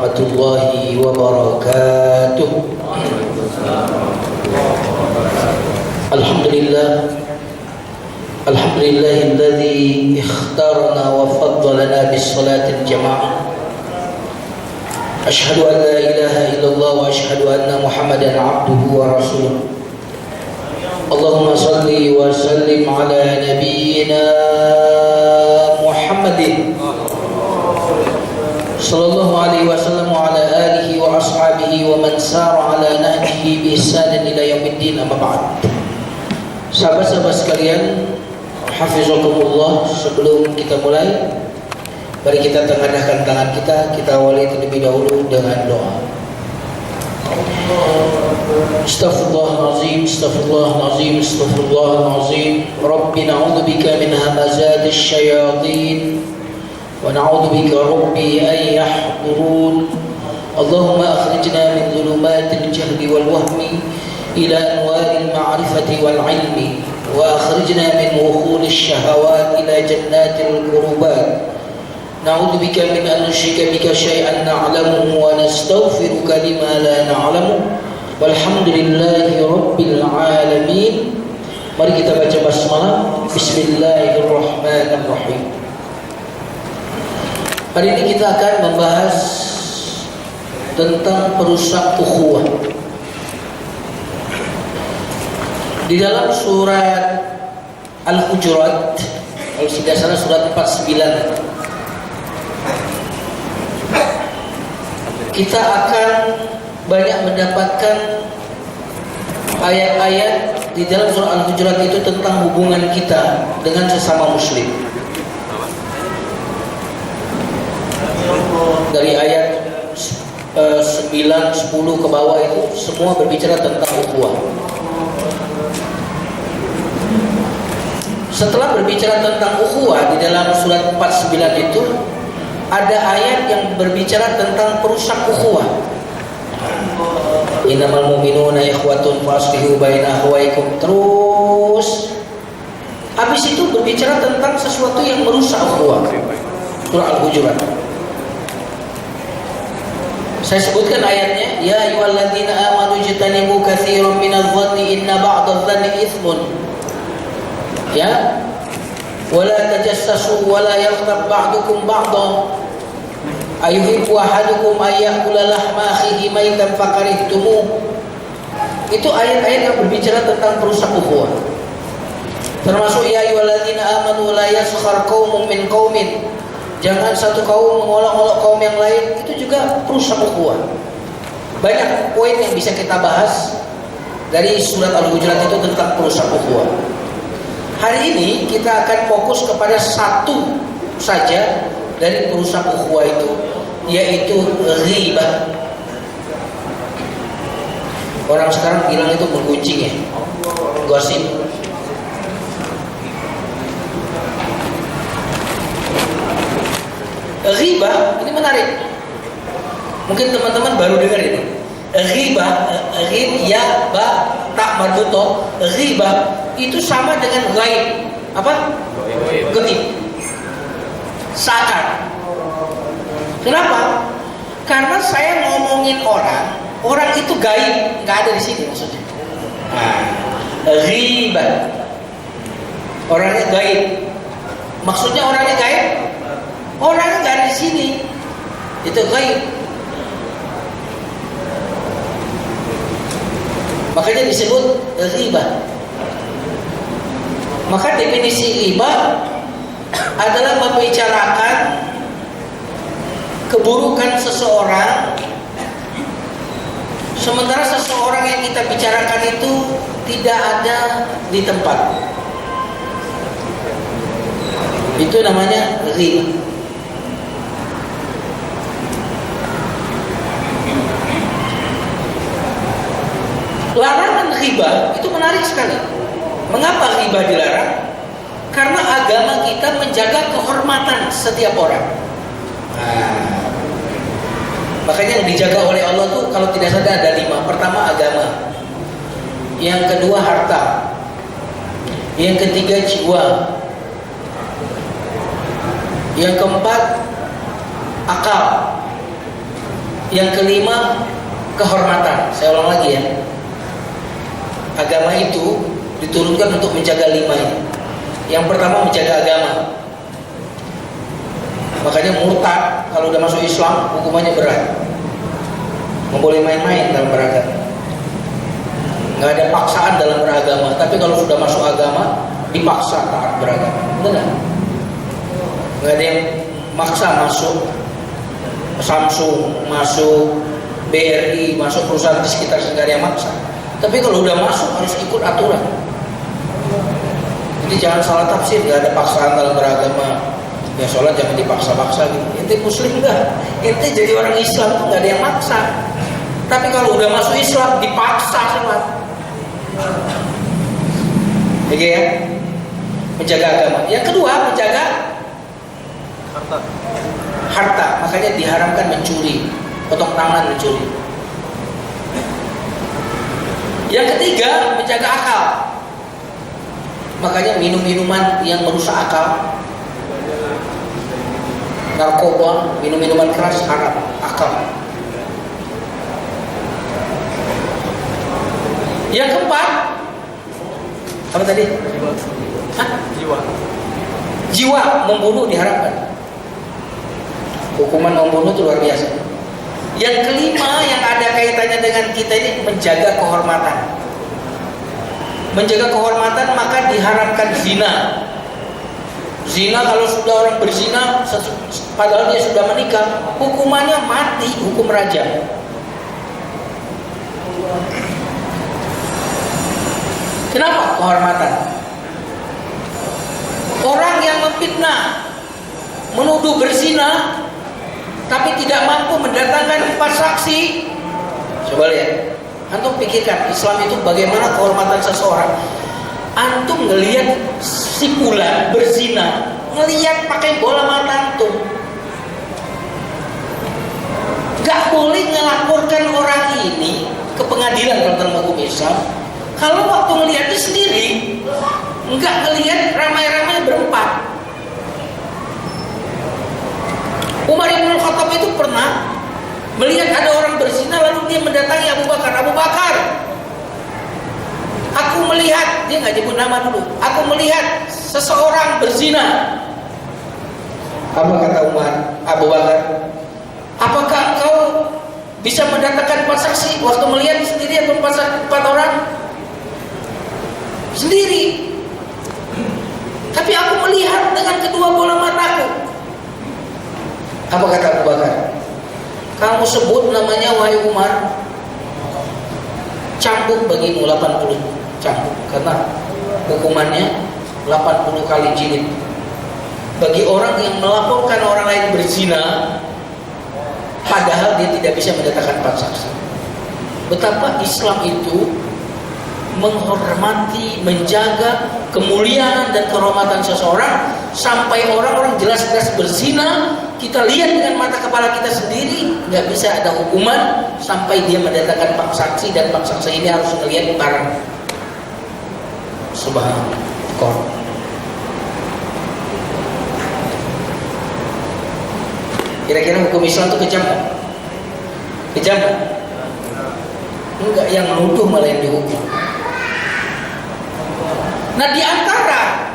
warahmatullahi wabarakatuh. Alhamdulillahilladzi ikhtarana wa faddalana bis salatil jamaah. Asyhadu an la ilaha illallah wa asyhadu anna Muhammadan abduhu wa rasuluh. Allahumma salli wa sallim ala nabiyyina Muhammadin sallallahu alaihi wasallam wa ala alihi wa ashabihi wa man sara ala nahjihi bi ihsanin ila yaumiddin, amma ba'd. Sahabat-sahabat sekalian, hafizakumullah, sebelum kita mulai, mari kita tengadahkan tangan kita awali terlebih dahulu dengan doa. Astaghfirullahalazim, astaghfirullahalazim, astaghfirullahalazim. Rabbi na'udzubika min hamazatish syayatin wa na'udzubika rabbi an yahdurun. Allahumma akhrijna min dhulumatil jahli wal wahmi ila anwaril ma'rifati wal ilmi wa akhrijna min wukhulish shahawat ila jannatil qurubat. Na'udzubika min an nusyrika bika syai'an na'lamuhu wa nastaghfiruka lima la na'lamu. Walhamdulillahi rabbil alamin. Mari kita baca basmalah. Bismillahirrahmanirrahim. Hari ini kita akan membahas tentang perusak ukhuwah. Di dalam surat Al-Hujurat, kalau tidak salah surat 49, kita akan banyak mendapatkan ayat-ayat di dalam surah Al-Hujurat itu tentang hubungan kita dengan sesama muslim. Dari ayat 9, 10 ke bawah itu semua berbicara tentang ukhuwah. Setelah berbicara tentang ukhuwah di dalam surat 49 itu ada ayat yang berbicara tentang perusak ukhuwah. Innamal mu'minuna ikhwatun faslihu baina akhwaikum. Terus habis itu berbicara tentang sesuatu yang merusak ukhuwah. Surah Al-Hujurat. Saya sebutkan ayatnya, ya ayyuhalladzina amanu ijtanibu katsiran minadh-dhanni inna ba'dadh-dhanni itsmun. Ya. Wala tajassasu wala yaghtab ba'dukum ba'dhan. Ayuhibbu ahadukum ayyakula lahma akhihi maitan fakarihtumu. Itu ayat-ayat yang berbicara tentang perusak ukhuwah. Termasuk ya ayyuhalladzina amanu la yaskhar qaumun min qaumin. Jangan satu kaum mengolok-olok kaum yang lain, itu juga perusak ukhuwah. Banyak poin yang bisa kita bahas dari surat Al-Hujurat itu tentang perusak ukhuwah. Hari ini kita akan fokus kepada satu saja dari perusak ukhuwah itu, yaitu ghibah. Orang sekarang bilang itu menggunjing ya, gosip. Ghibah ini menarik. Mungkin teman-teman baru dengar ini. Ghibah, ya ba tak marbuto. Ghibah itu sama dengan ghaib. Apa? Gaib. Sakar. Kenapa? Karena saya ngomongin orang itu gaib, nggak ada di sini maksudnya. Ghibah, orangnya gaib. Maksudnya orangnya gaib, orangnya nggak ada di sini. Itu gaib. Makanya disebut ghibah. Maka definisi ghibah adalah membicarakan keburukan seseorang, sementara seseorang yang kita bicarakan itu tidak ada di tempat. Itu namanya ghibah. Larangan ghibah itu menarik sekali. Mengapa ghibah dilarang? Karena agama kita menjaga kehormatan setiap orang. Makanya yang dijaga oleh Allah tuh kalau tidak salah ada 5. Pertama agama, yang kedua harta, yang ketiga jiwa, yang keempat akal, Yang kelima, kehormatan. Saya ulang lagi ya. Agama itu diturunkan untuk menjaga 5 ini. Yang pertama menjaga agama. Makanya murtad kalau udah masuk Islam hukumannya berat. Nggak boleh main-main dalam beragama. Nggak ada paksaan dalam beragama. Tapi kalau sudah masuk agama dipaksa taat beragama. Benar? Nggak ada yang maksa masuk Samsung, masuk BRI, masuk perusahaan di sekitar, nggak ada yang maksa. Tapi kalau udah masuk harus ikut aturan. Jadi jangan salah tafsir, nggak ada paksaan dalam beragama. Ya sholat jangan dipaksa-paksa gitu. Ente muslim enggak? Ente jadi orang Islam tuh nggak ada yang maksa. Tapi kalau udah masuk Islam dipaksa sholat. Oke ya? Menjaga agama. Yang kedua menjaga harta. Makanya diharamkan mencuri, potong tangan mencuri. Yang ketiga menjaga akal. Makanya minum-minuman yang merusak akal, narkoba, minum-minuman keras haram, akal. Yang keempat, apa tadi? Jiwa membunuh diharamkan. Hukuman membunuh itu luar biasa. Yang kelima yang ada kaitannya dengan kita ini menjaga kehormatan. Menjaga kehormatan maka diharamkan zina. Zina kalau sudah orang berzina padahal dia sudah menikah, hukumannya mati, hukum rajam. Kenapa? Kehormatan. Orang yang memfitnah, menuduh berzina tapi tidak mampu mendatangkan 4 saksi. Coba lihat. Antum pikirkan Islam itu bagaimana kehormatan seseorang. Antum ngelihat si fulan berzina, ngelihat pakai bola mata antum, gak boleh ngelaporkan orang ini ke pengadilan kalau dalam hukum Islam. Kalau waktu ngelihatnya sendiri, nggak ngelihat ramai-ramai berempat. Umar bin Khattab itu pernah melihat ada orang berzina lalu dia mendatangi Abu Bakar. Abu Bakar, aku melihat, dia nggak nyebut nama dulu, aku melihat seseorang berzina. Apa kata Umar? Abu Bakar, apakah kau bisa mendatangkan 4 saksi waktu melihat sendiri atau 4 orang? Sendiri. Tapi aku melihat dengan kedua bola mataku. Apa kata Abu Bakar? Kamu sebut namanya wahai Umar, cambuk bagimu 80 cambuk, karena hukumannya 80 kali jilid bagi orang yang melaporkan orang lain berzina padahal dia tidak bisa mendatangkan 4 saksi. Betapa Islam itu menghormati, menjaga kemuliaan dan kehormatan seseorang sampai orang-orang jelas-jelas berzina, kita lihat dengan mata kepala kita sendiri, nggak bisa ada hukuman sampai dia mendatangkan 4 saksi dan 4 saksi ini harus melihat bareng. Subhanallah. Kira-kira hukum Islam itu kejam nggak? Kejam nggak? Enggak, yang menuduh malah yang dihukum. Nah, di antara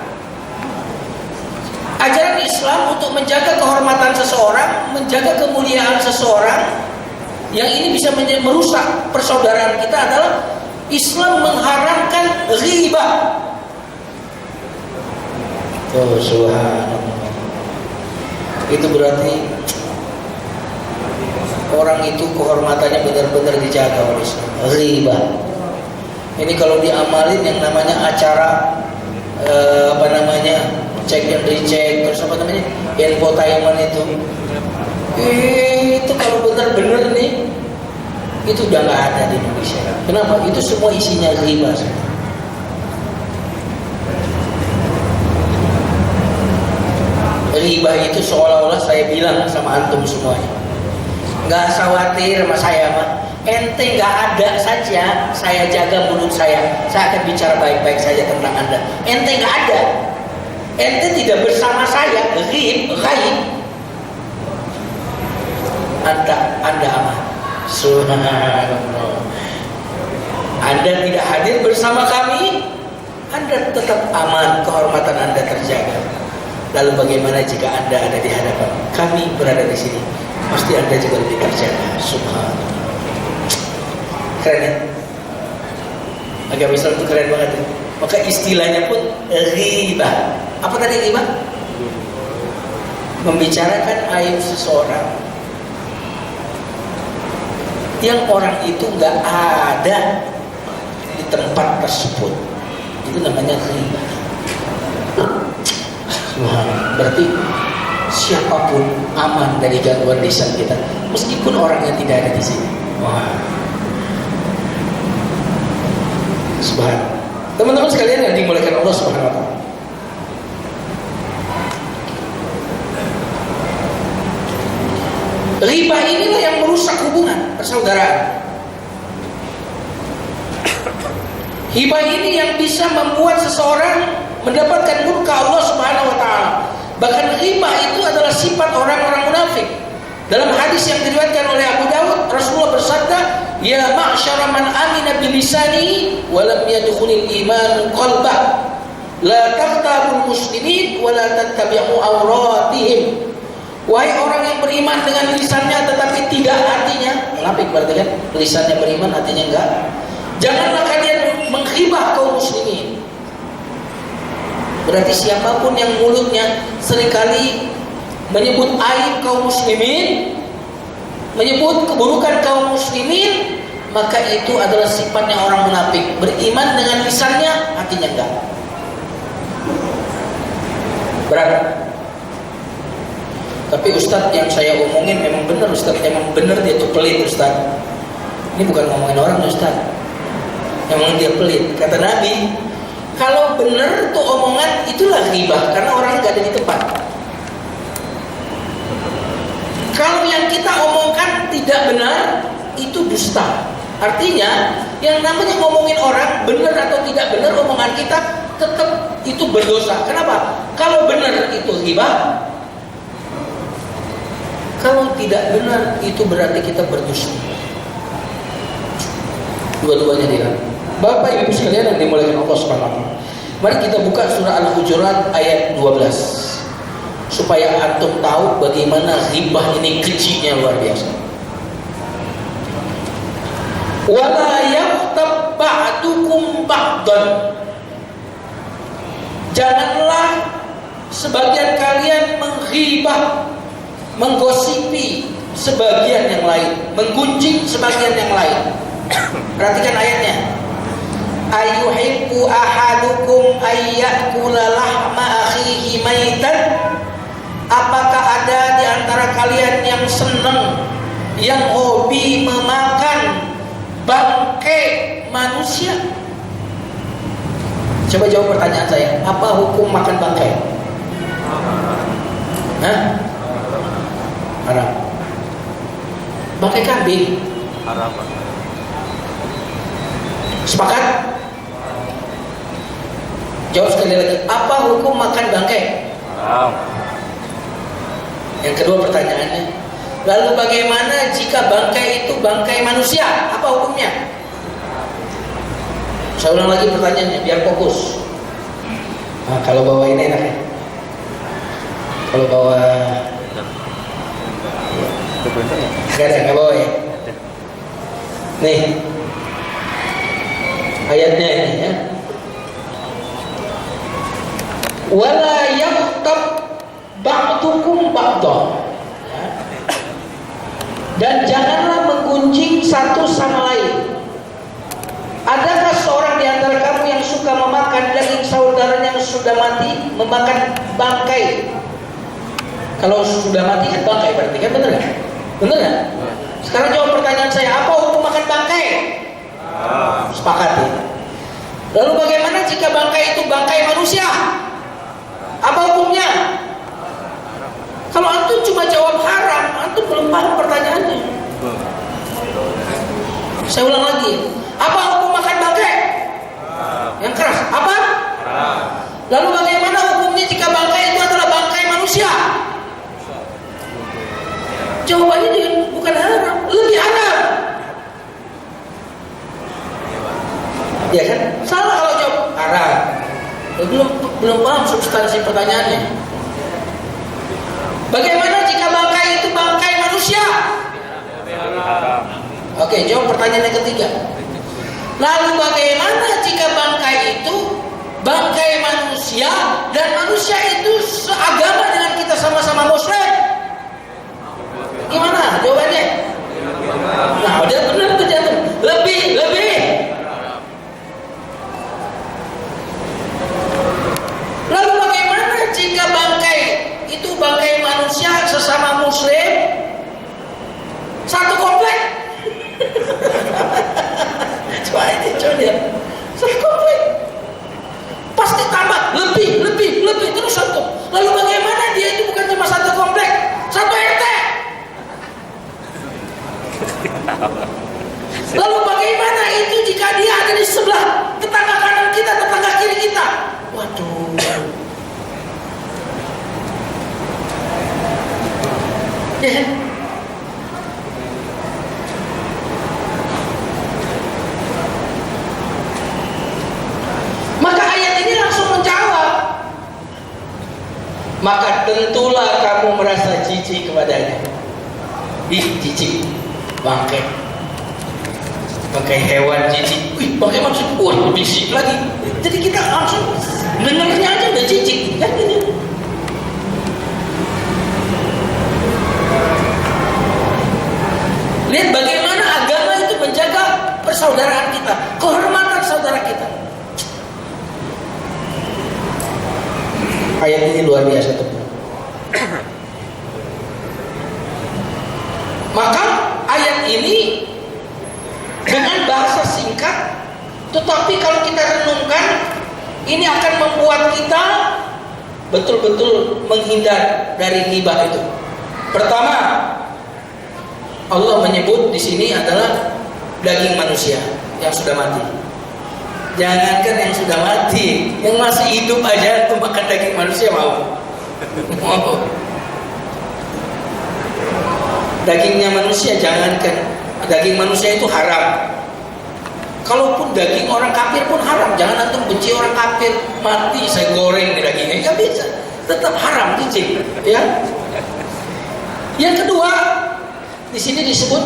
ajaran Islam untuk menjaga kehormatan seseorang, menjaga kemuliaan seseorang, yang ini bisa merusak persaudaraan kita adalah Islam mengharamkan ghibah. Oh, subhanallah. Itu berarti orang itu kehormatannya benar-benar dijaga oleh Islam. Ghibah. Ini kalau diamalin yang namanya acara check and recheck, terus apa namanya, infotainment itu kalau benar-benar nih itu udah nggak ada di Indonesia. Kenapa? Itu semua isinya riba. Riba itu seolah-olah saya bilang sama antum semuanya, nggak khawatir sama saya mah. Ente nggak ada saja, saya jaga mulut saya akan bicara baik-baik saja tentang anda. Ente nggak ada, ente tidak bersama saya, ghaib. Anda aman. Subhanallah. Anda tidak hadir bersama kami, Anda tetap aman, kehormatan Anda terjaga. Lalu bagaimana jika Anda ada di hadapan kami berada di sini? Pasti Anda juga lebih terjaga. Subhanallah. Keren ya? Agama Islam itu keren banget ya? Maka istilahnya pun ghibah. Apa tadi ghibah? Membicarakan aib seseorang yang orang itu nggak ada di tempat tersebut, itu namanya ghibah. Berarti siapapun aman dari gangguan lisan kita, meskipun orangnya tidak ada di sini. Subhanallah. Teman-teman sekalian yang dimuliakan Allah Subhanahu wa taala. Ghibah inilah yang merusak hubungan persaudaraan. Ghibah ini yang bisa membuat seseorang mendapatkan murka Allah Subhanahu wa taala. Bahkan ghibah itu adalah sifat orang-orang munafik. Dalam hadis yang diriwayatkan oleh Abu Dawud, Rasulullah bersabda, "Ya ma'syara man amina bilisani wa lam yadkhulil iman qalbah, la taqtabul muslimin wa la tattabi'u awratihim." Wahai orang yang beriman dengan lisannya tetapi tidak hatinya, munafik berarti kan, lisannya beriman hatinya enggak. Janganlah kalian menghibah kaum muslimin. Berarti siapapun yang mulutnya seringkali menyebut aib kaum muslimin, menyebut keburukan kaum muslimin, maka itu adalah sifatnya orang munafik. Beriman dengan lisannya, hatinya enggak. Berat. Tapi Ustadz yang saya omongin memang benar Ustadz, memang benar dia tuh pelit Ustadz. Ini bukan ngomongin orang Ustadz, memang dia pelit. Kata Nabi, kalau benar tuh omongan itulah ghibah, karena orangnya gak ada di tempat. Kalau yang kita omongkan tidak benar, itu dusta. Artinya yang namanya ngomongin orang benar atau tidak benar, omongan kita tetap itu berdosa. Kenapa? Kalau benar itu ghibah, kalau tidak benar itu berarti kita berdusta. Dua-duanya dia. Bapak Ibu sekalian yang dimuliakan Allah Subhanahu wa taala. Mari kita buka surah Al-Hujurat ayat 12. Supaya antum tahu bagaimana ghibah ini kejinya luar biasa. Wala yaghtab ba'dukum ba'dan. Janganlah sebagian kalian menghibah, menggosipi sebagian yang lain, menggunjing sebagian yang lain. Perhatikan ayatnya. Ayuhibbu ahadukum ayyakula lahma akhihi maitan. Apakah ada di antara kalian yang senang, yang hobi memakan bangkai manusia? Coba jawab pertanyaan saya. Apa hukum makan bangkai? Hah? Haram. Bangkai kambing? Haram. Sepakat? Jawab sekali lagi. Apa hukum makan bangkai? Haram. Yang kedua pertanyaannya, lalu bagaimana jika bangkai itu bangkai manusia? Apa hukumnya? Saya ulang lagi pertanyaannya biar fokus. Nah, kalau bawa ini enak ya? Kalau bawa gak ada, gak bawa ya? Nih ayatnya ini ya. Wala yaghtab ba'dukum ba'dah. Dan janganlah menggunjing satu sama lain. Adakah seorang di antara kamu yang suka memakan daging saudaranya yang sudah mati, memakan bangkai? Kalau sudah mati kan bangkai berarti kan, benar nggak? Benar nggak? Sekarang jawab pertanyaan saya, apa hukum makan bangkai? Sepakat ya? Lalu bagaimana jika bangkai itu bangkai manusia? Apa hukumnya? Kalau antum cuma jawab haram, antum belum paham pertanyaannya. Saya ulang lagi. Apa hukum makan bangkai? Yang keras. Apa? Lalu bagaimana hukumnya jika bangkai itu adalah bangkai manusia? Jawabannya kan? Salah kalau jawab haram. Belum paham substansi pertanyaannya. Bagaimana jika bangkai itu bangkai manusia? Oke, jawab pertanyaan yang ketiga. Lalu bagaimana jika bangkai itu bangkai manusia dan manusia itu seagama dengan kita, sama-sama muslim? Gimana jawabannya? Nah, udah benar tuh jatuh. Lebih. Lalu bagaimana jika bangkai itu bangkai manusia sesama muslim satu komplek? Coba lihat. Satu komplek. Pasti tambah lebih terus satu. Lalu bagaimana dia itu bukan cuma satu komplek, satu RT? Lalu bagaimana itu jika dia ada di sebelah tetangga kanan kita, tetangga kiri kita? Waduh. Ya. Maka ayat ini langsung menjawab. Maka tentulah kamu merasa jijik kepadanya. Jijik. Bangkai hewan jijik. Bangkai maksud lebih jijik lagi. Jadi kita langsung dengarnya aja udah jijik. Kan ini. Lihat bagaimana agama itu menjaga persaudaraan kita, kehormatan saudara kita. Ayat ini luar biasa teman. Maka ayat ini dengan bahasa singkat, tetapi kalau kita renungkan, ini akan membuat kita betul-betul menghindar dari ghibah itu. Pertama, Allah menyebut di sini adalah daging manusia yang sudah mati. Jangankan yang sudah mati, yang masih hidup aja tuh makan daging manusia mau. Dagingnya manusia jangankan, daging manusia itu haram. Kalaupun daging orang kafir pun haram. Jangan antum benci orang kafir, mati saya goreng di dagingnya, nggak bisa, tetap haram jijik. Ya. Yang kedua, di sini disebut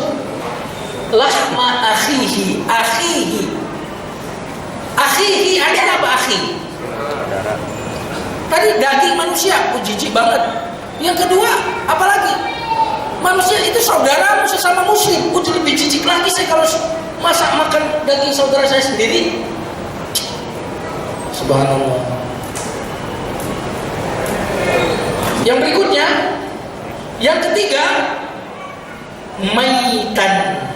lahma akhihi. Akhihi ada apa akhi? Tadi daging manusia, jijik banget. Yang kedua, apalagi? Manusia itu saudaramu sesama muslim. Lebih jijik lagi saya kalau masak makan daging saudara saya sendiri. Subhanallah. Yang berikutnya, yang ketiga, maitan.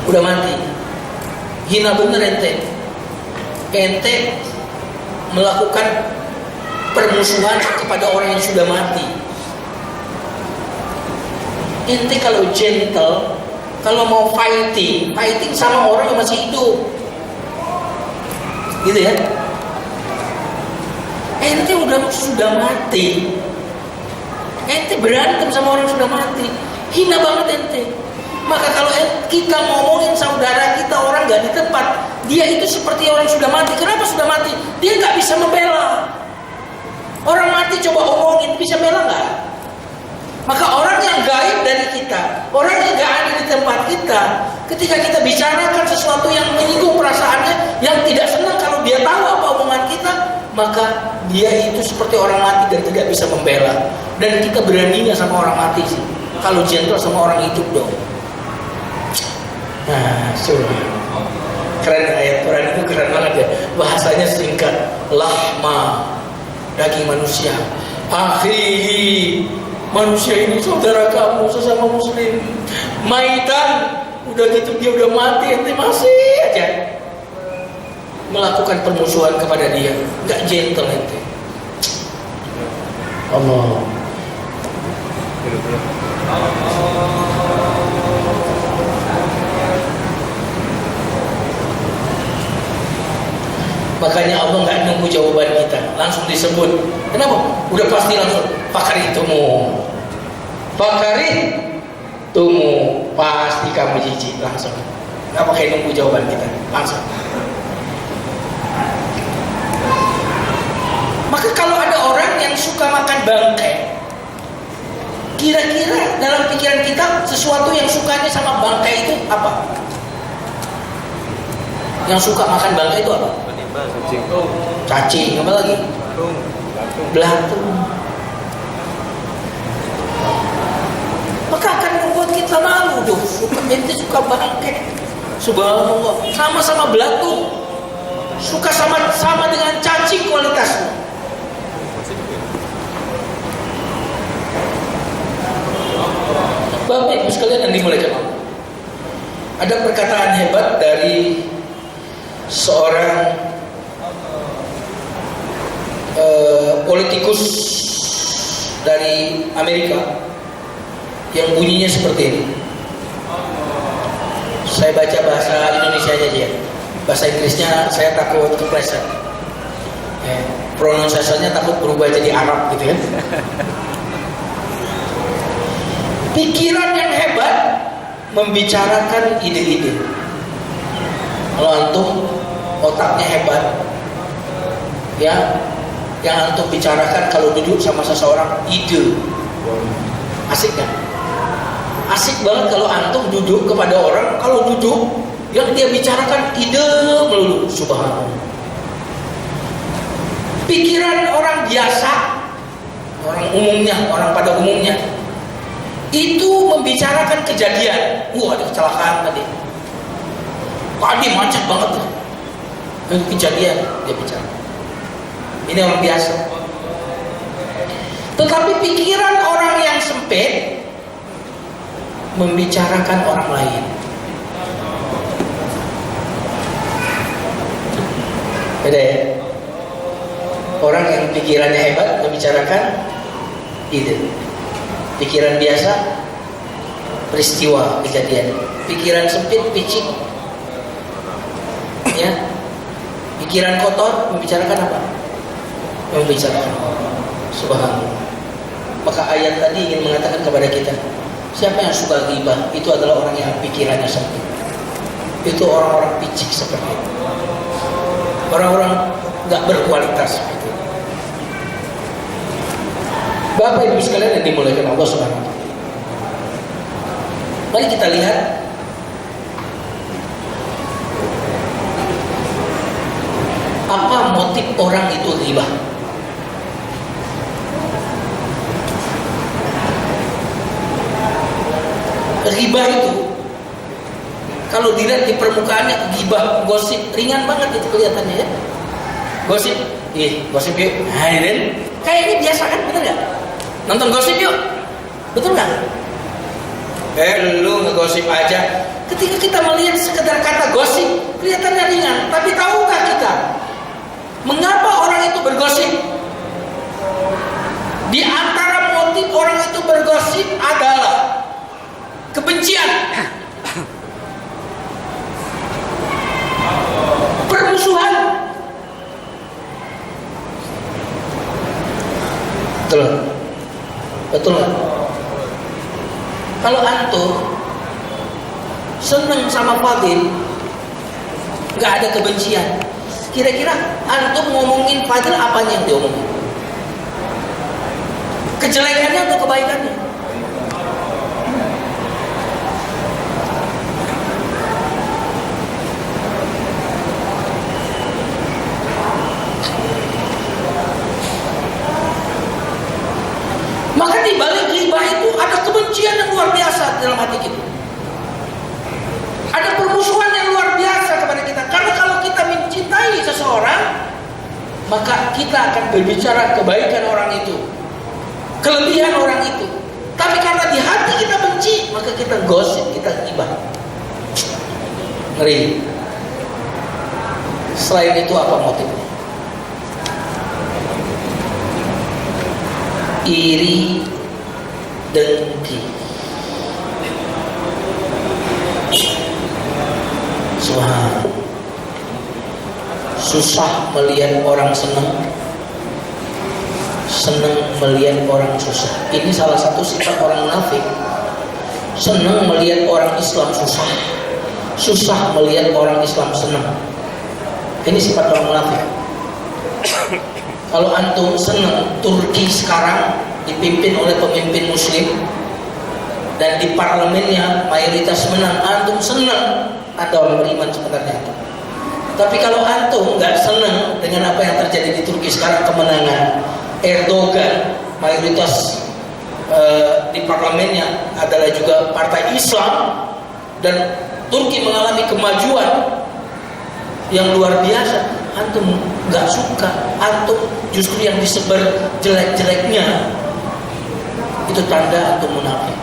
Udah mati. Hina bener ente melakukan permusuhan kepada orang yang sudah mati. Ente kalau gentle, kalau mau fighting sama orang yang masih hidup, gitu ya. Ente sudah mati, ente berantem sama orang yang sudah mati, hina banget ente. Maka kalau kita ngomongin saudara kita orang nggak di tempat, dia itu seperti orang sudah mati. Kenapa sudah mati? Dia nggak bisa membela. Orang mati coba omongin, bisa bela nggak? Maka orang yang gaib dari kita, orang yang nggak ada di tempat kita, ketika kita bicarakan sesuatu yang menyinggung perasaannya, yang tidak senang kalau dia tahu apa omongan kita, maka dia itu seperti orang mati dan tidak bisa membela. Dan kita beraninya sama orang mati sih. Kalau gentle sama orang hidup dong. Nah, keren ayat Quran itu keren banget ya. Bahasanya singkat, lahma, daging manusia. Akhihi, manusia ini saudara kamu sesama muslim. Maitan, udah gitu dia udah mati, ente masih aja melakukan permusuhan kepada dia. Gak gentle ente. Allah. Makanya Allah nggak nunggu jawaban kita, langsung disebut. Kenapa? Udah pasti langsung. Fakari tumu. pasti kamu jijik langsung. Nggak pakai nunggu jawaban kita, langsung. Maka kalau ada orang yang suka makan bangkai, kira-kira dalam pikiran kita sesuatu yang sukanya sama bangkai itu apa? Yang suka makan bangkai itu apa? Cacing, apa lagi? Belatung. Maka akan membuat kita malu dong. Ente suka bangkai, subhanallah, sama-sama belatung, suka sama dengan cacing kualitasnya. Bapak Ibu sekalian yang dimuliakan Allah, ada perkataan hebat dari seorang politikus dari Amerika yang bunyinya seperti ini. Saya baca bahasa Indonesianya aja, bahasa Inggrisnya saya takut kepleset, pronunciasinya takut berubah jadi Arab gitu ya. Pikiran yang hebat membicarakan ide-ide. Kalau antum otaknya hebat, ya, yang antum bicarakan kalau duduk sama seseorang ide, asik kan? Asik banget kalau antum duduk kepada orang, kalau duduk yang dia bicarakan ide melulu, subhanallah. Pikiran orang biasa, orang umumnya, orang pada umumnya, itu membicarakan kejadian. Ada kecelakaan tadi macet banget tuh. Kejadian dia bicara. Ini orang biasa. Tetapi pikiran orang yang sempit membicarakan orang lain. Beda ya? Orang yang pikirannya hebat membicarakan ide. Pikiran biasa peristiwa kejadian. Pikiran sempit picik, ya. Pikiran kotor membicarakan apa? Membicarakan subhanallah. Maka ayat tadi ingin mengatakan kepada kita, siapa yang suka ghibah itu adalah orang yang pikirannya sempit. Itu orang-orang picik seperti itu, orang-orang gak berkualitas seperti itu. Bapak Ibu sekalian yang dimuliakan Allah Subhanahu wa taala. Mari kita lihat apa motif orang itu ghibah. Ghibah itu kalau dilihat di permukaannya, ghibah, gosip, ringan banget itu kelihatannya ya. Gosip, gosip yuk. Kayaknya biasa kan, bener gak? Nonton gosip yuk, betul gak? Lu ngegosip aja. Ketika kita melihat sekedar kata gosip, kelihatannya ringan. Tapi tahukah kita mengapa orang itu bergosip? Di antara motif orang itu bergosip adalah kebencian, permusuhan. Betul nggak? Kalau antum seneng sama Fadil, nggak ada kebencian, kira-kira antum ngomongin Fadil apanya yang diomongin? Kejelekannya atau kebaikannya? Maka di balik ghibah itu ada kebencian yang luar biasa dalam hati kita. Ada permusuhan yang luar biasa kepada kita. Karena kalau kita mencintai seseorang, maka kita akan berbicara kebaikan orang itu, kelebihan orang itu. Tapi karena di hati kita benci, maka kita gosip, kita ghibah. Ngeri. Selain itu apa motifnya? Iri, dengki. Subhanallah. Susah melihat orang senang, senang melihat orang susah. Ini salah satu sifat orang munafik. senang melihat orang Islam susah, susah melihat orang Islam senang. Ini sifat orang munafik. Kalau antum senang Turki sekarang dipimpin oleh pemimpin Muslim dan di parlemennya mayoritas menang, antum senang, ada orang beriman sebenarnya. Tapi kalau antum nggak senang dengan apa yang terjadi di Turki sekarang, kemenangan Erdogan, mayoritas di parlemennya adalah juga partai Islam, dan Turki mengalami kemajuan yang luar biasa, antum nggak suka, antum justru yang disebar jelek-jeleknya, itu tanda antum munafik.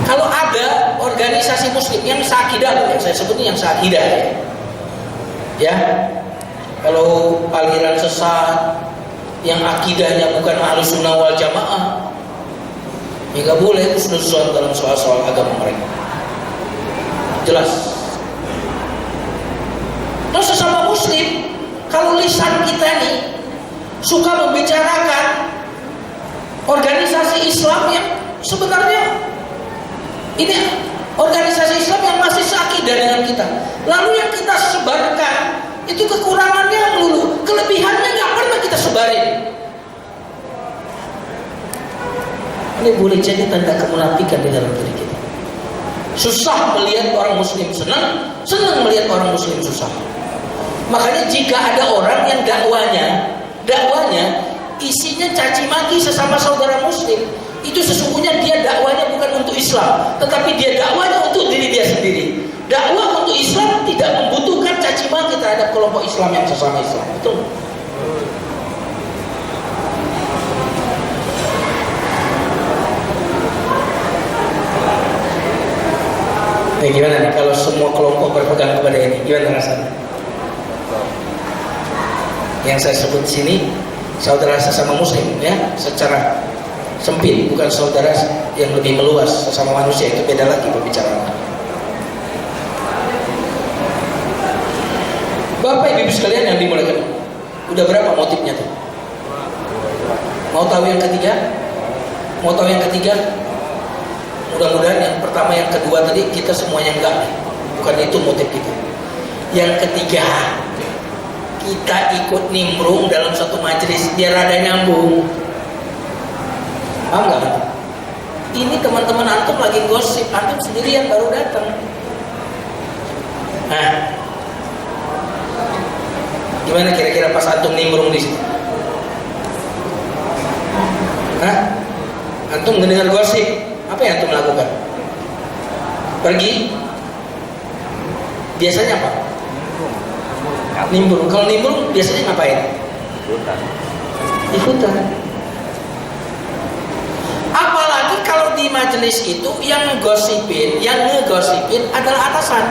Kalau ada organisasi Muslim yang sakidah, yang saya sebutnya yang sakidah, ya, kalau aliran sesat yang akidahnya bukan Ahlus Sunnah wal Jamaah, ya nggak boleh itu sudah dalam soal-soal agama mereka. Jelas. Terus sesama Muslim, kalau lisan kita nih suka membicarakan organisasi Islam yang sebenarnya ini organisasi Islam yang masih seakidah dengan kita, lalu yang kita sebarkan itu kekurangannya melulu, kelebihannya nggak pernah kita sebarin. Ini boleh jadi tanda kemunafikan di dalam diri kita. Susah melihat orang Muslim senang, senang melihat orang Muslim susah. Makanya jika ada orang yang dakwanya isinya caci maki sesama saudara Muslim, itu sesungguhnya dia dakwanya bukan untuk Islam, tetapi dia dakwanya untuk diri dia sendiri. Dakwah untuk Islam tidak membutuhkan caci maki terhadap kelompok Islam yang sesama Islam. Betul. Nah, gimana nih kalau semua kelompok berpegang kepada ini? Gimana rasanya? Yang saya sebut sini saudara sesama Muslim, ya, secara sempit, bukan saudara yang lebih meluas sesama manusia, itu beda lagi pembicaraan. Bapak Ibu sekalian yang dimuliakan, udah berapa motifnya tuh? Mau tahu yang ketiga? Mau tahu yang ketiga? Mudah-mudahan yang pertama, yang kedua tadi kita semuanya enggak, bukan itu motif kita. Yang ketiga, kita ikut nimbrung dalam satu majelis biar ada nyambung. Paham nggak? Ini teman-teman antum lagi gosip, antum sendirian baru datang. Nah, gimana kira-kira pas antum nimbrung di situ? Hah? Antum mendengar gosip, apa yang antum lakukan? Pergi? Biasanya apa? Nimbrung. Kalau nimbrung biasanya ngapain? Ikutan. Apalagi kalau di majelis itu yang ngegosipin adalah atasan.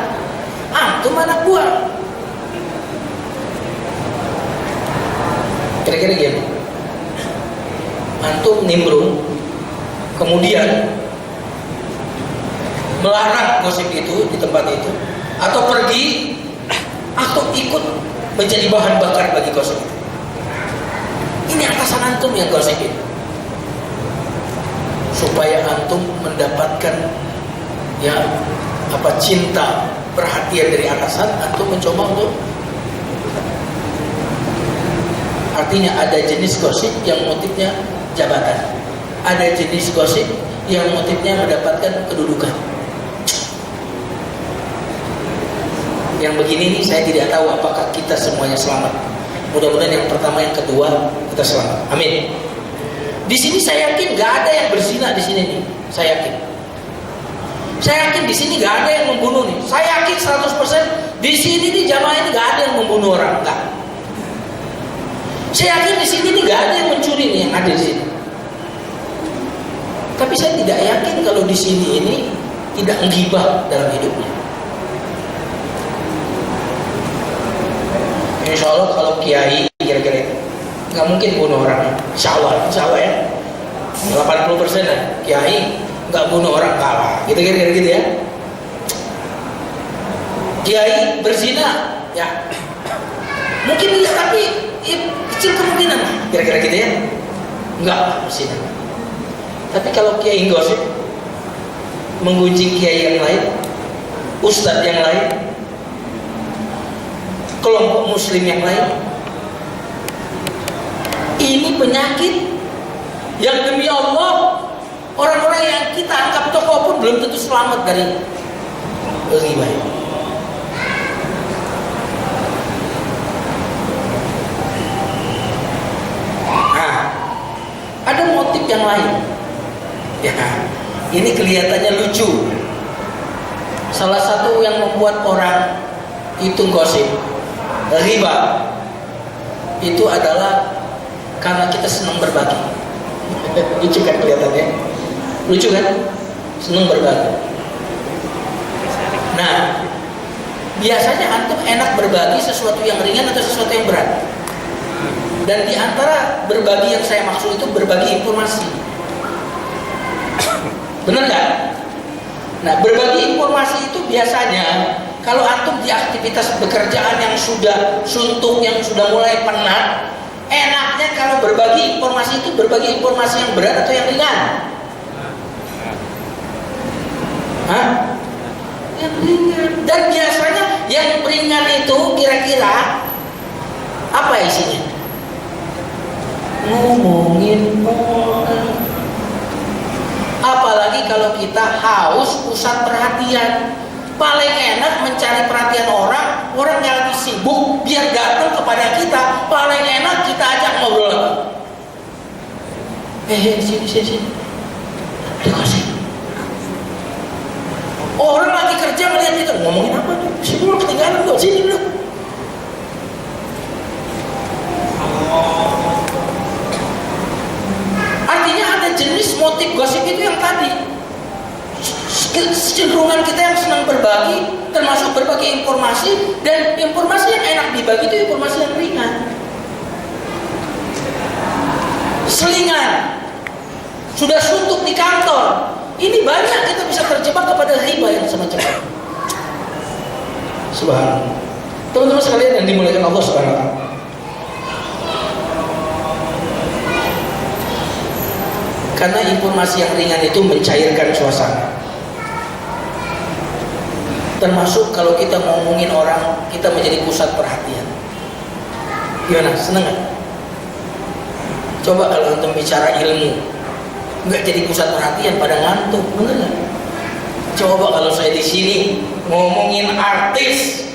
Antum anak buah. Kira-kira gini. Antum nimbrung, kemudian melarang gosip itu di tempat itu, atau pergi, atau ikut menjadi bahan bakar bagi gosip itu. Ini atasan antum yang gosipin, supaya antum mendapatkan cinta, perhatian dari atasan, antum mencoba untuk, artinya ada jenis gosip yang motifnya jabatan, ada jenis gosip yang motifnya mendapatkan kedudukan. Yang begini nih saya tidak tahu apakah kita semuanya selamat. Mudah-mudahan yang pertama, yang kedua kita selamat. Amin. Di sini saya yakin nggak ada yang berzina di sini nih. Saya yakin di sini nggak ada yang membunuh nih. Saya yakin 100% di sini nih jamaah ini nggak ada yang membunuh orang, nggak. Saya yakin di sini nih nggak ada yang mencuri nih yang ada di sini. Tapi saya tidak yakin kalau di sini ini tidak menggibah dalam hidupnya. Insya Allah kalau kiai kira-kira nggak mungkin bunuh orang. Insya Allah ya. 80% lah kiai nggak bunuh orang, kalah. Gitu kira-kira gitu ya. Kiai berzina, ya mungkin iya, tapi Kecil kemungkinan kira-kira gitu ya. Enggak mesti. Tapi kalau kiai gosip menggunjing kiai yang lain, ustadz yang lain, kelompok muslim yang lain, ini penyakit yang demi Allah orang-orang yang kita anggap tokoh pun belum tentu selamat dari ghibah. Nah, ada motif yang lain. Ya, ini kelihatannya lucu. Salah satu yang membuat orang itu gosip, ghibah, itu adalah karena kita senang berbagi. Lucu kan kelihatannya? Lucu kan? Senang berbagi. Nah, biasanya antum enak berbagi sesuatu yang ringan atau sesuatu yang berat. Dan di antara berbagi yang saya maksud itu berbagi informasi. Benar nggak? Nah, berbagi informasi itu biasanya kalau antum di aktivitas pekerjaan yang sudah suntuk, yang sudah mulai penat, enaknya kalau berbagi informasi itu berbagi informasi yang berat atau yang ringan? Hah? Yang ringan. Dan biasanya yang ringan itu kira-kira apa isinya? Ngomongin orang. Apalagi kalau kita haus pusat perhatian, paling enak mencari perhatian orang yang lagi sibuk biar datang kepada kita. Paling enak kita ajak ngobrol. Sini. Dikasih. Orang lagi kerja melihat kita ngomongin apa tuh? Sibuk ketinggalan tuh, sini dulu. Artinya ada jenis motif gosip itu yang tadi, cenderungan kita yang senang berbagi, termasuk berbagi informasi, dan informasi yang enak dibagi itu informasi yang ringan. Selingan, sudah suntuk di kantor, ini banyak kita bisa terjebak kepada riba yang semacam itu. Subhanallah. Teman-teman sekalian yang dimuliakan Allah Subhanahu wa taala. Karena informasi yang ringan itu mencairkan suasana. Termasuk kalau kita ngomongin orang, kita menjadi pusat perhatian. Gimana? Seneng gak? Coba kalau untuk bicara ilmu, nggak jadi pusat perhatian, pada ngantuk, bener gak? Coba kalau saya di sini ngomongin artis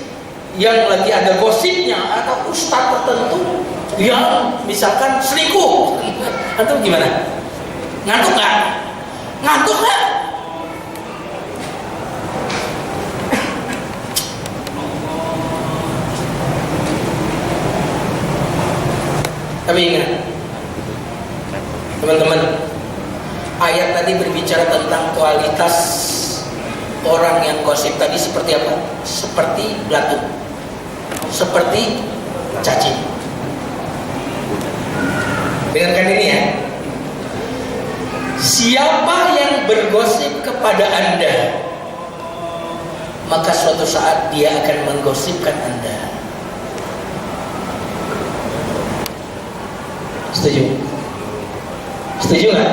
yang lagi ada gosipnya atau ustadz tertentu yang misalkan selingkuh, atau gimana? Ngantuk nggak? Ngantuk nggak? Tapi ingat, teman-teman, ayat tadi berbicara tentang kualitas orang yang gosip tadi seperti apa? Seperti belatung, seperti cacing. Dengarkan ini ya. Siapa yang bergosip kepada Anda, maka suatu saat dia akan menggosipkan Anda. Setuju? Setuju nggak?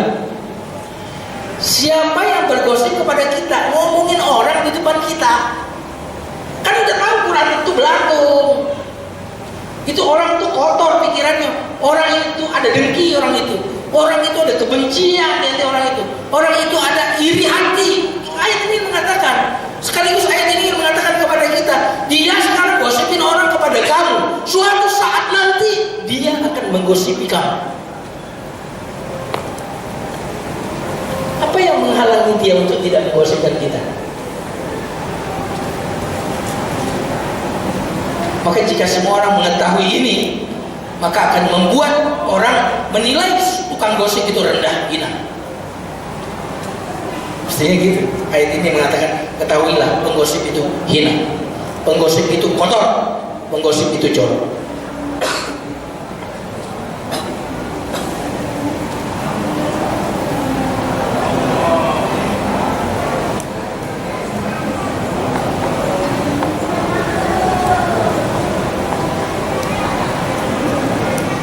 Siapa yang bergosip kepada kita, ngomongin orang di depan kita, kan udah tahu Quran itu belatung. Itu orang itu kotor pikirannya, orang itu ada dengki, orang itu ada kebencian di hati orang itu ada iri hati. Ayat ini mengatakan, sekaligus ayat ini mengatakan kepada kita, dia sekarang gosipin orang kepada kamu, suatu saat nanti dia akan menggosipi kamu. Apa yang menghalangi dia untuk tidak menggosipkan kita? Maka jika semua orang mengetahui ini, maka akan membuat orang menilai tukang gosip itu rendah, hina. Mestinya gitu. Ayat ini mengatakan, ketahuilah penggosip itu hina, penggosip itu kotor, penggosip itu jorok.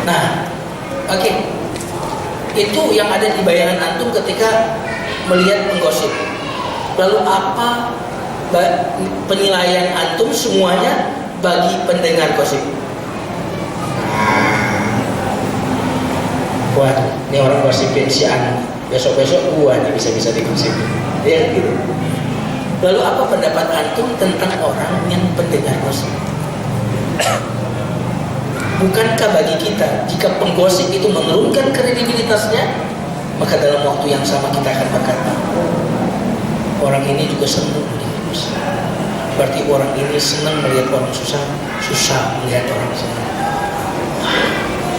Nah, ada di bayangan antum ketika melihat penggosip? Lalu apa penilaian antum semuanya bagi pendengar gosip? Wah, ini orang gosipin si Anu, besok-besok gua nih bisa-bisa digosipin. Ya gitu. Lalu apa pendapat antum tentang orang yang pendengar gosip? Bukankah bagi kita, jika penggosip itu menurunkan kredibilitasnya, maka dalam waktu yang sama kita akan berkata, orang ini juga senang melihat susah. Berarti orang ini senang melihat orang susah, susah melihat orang senang.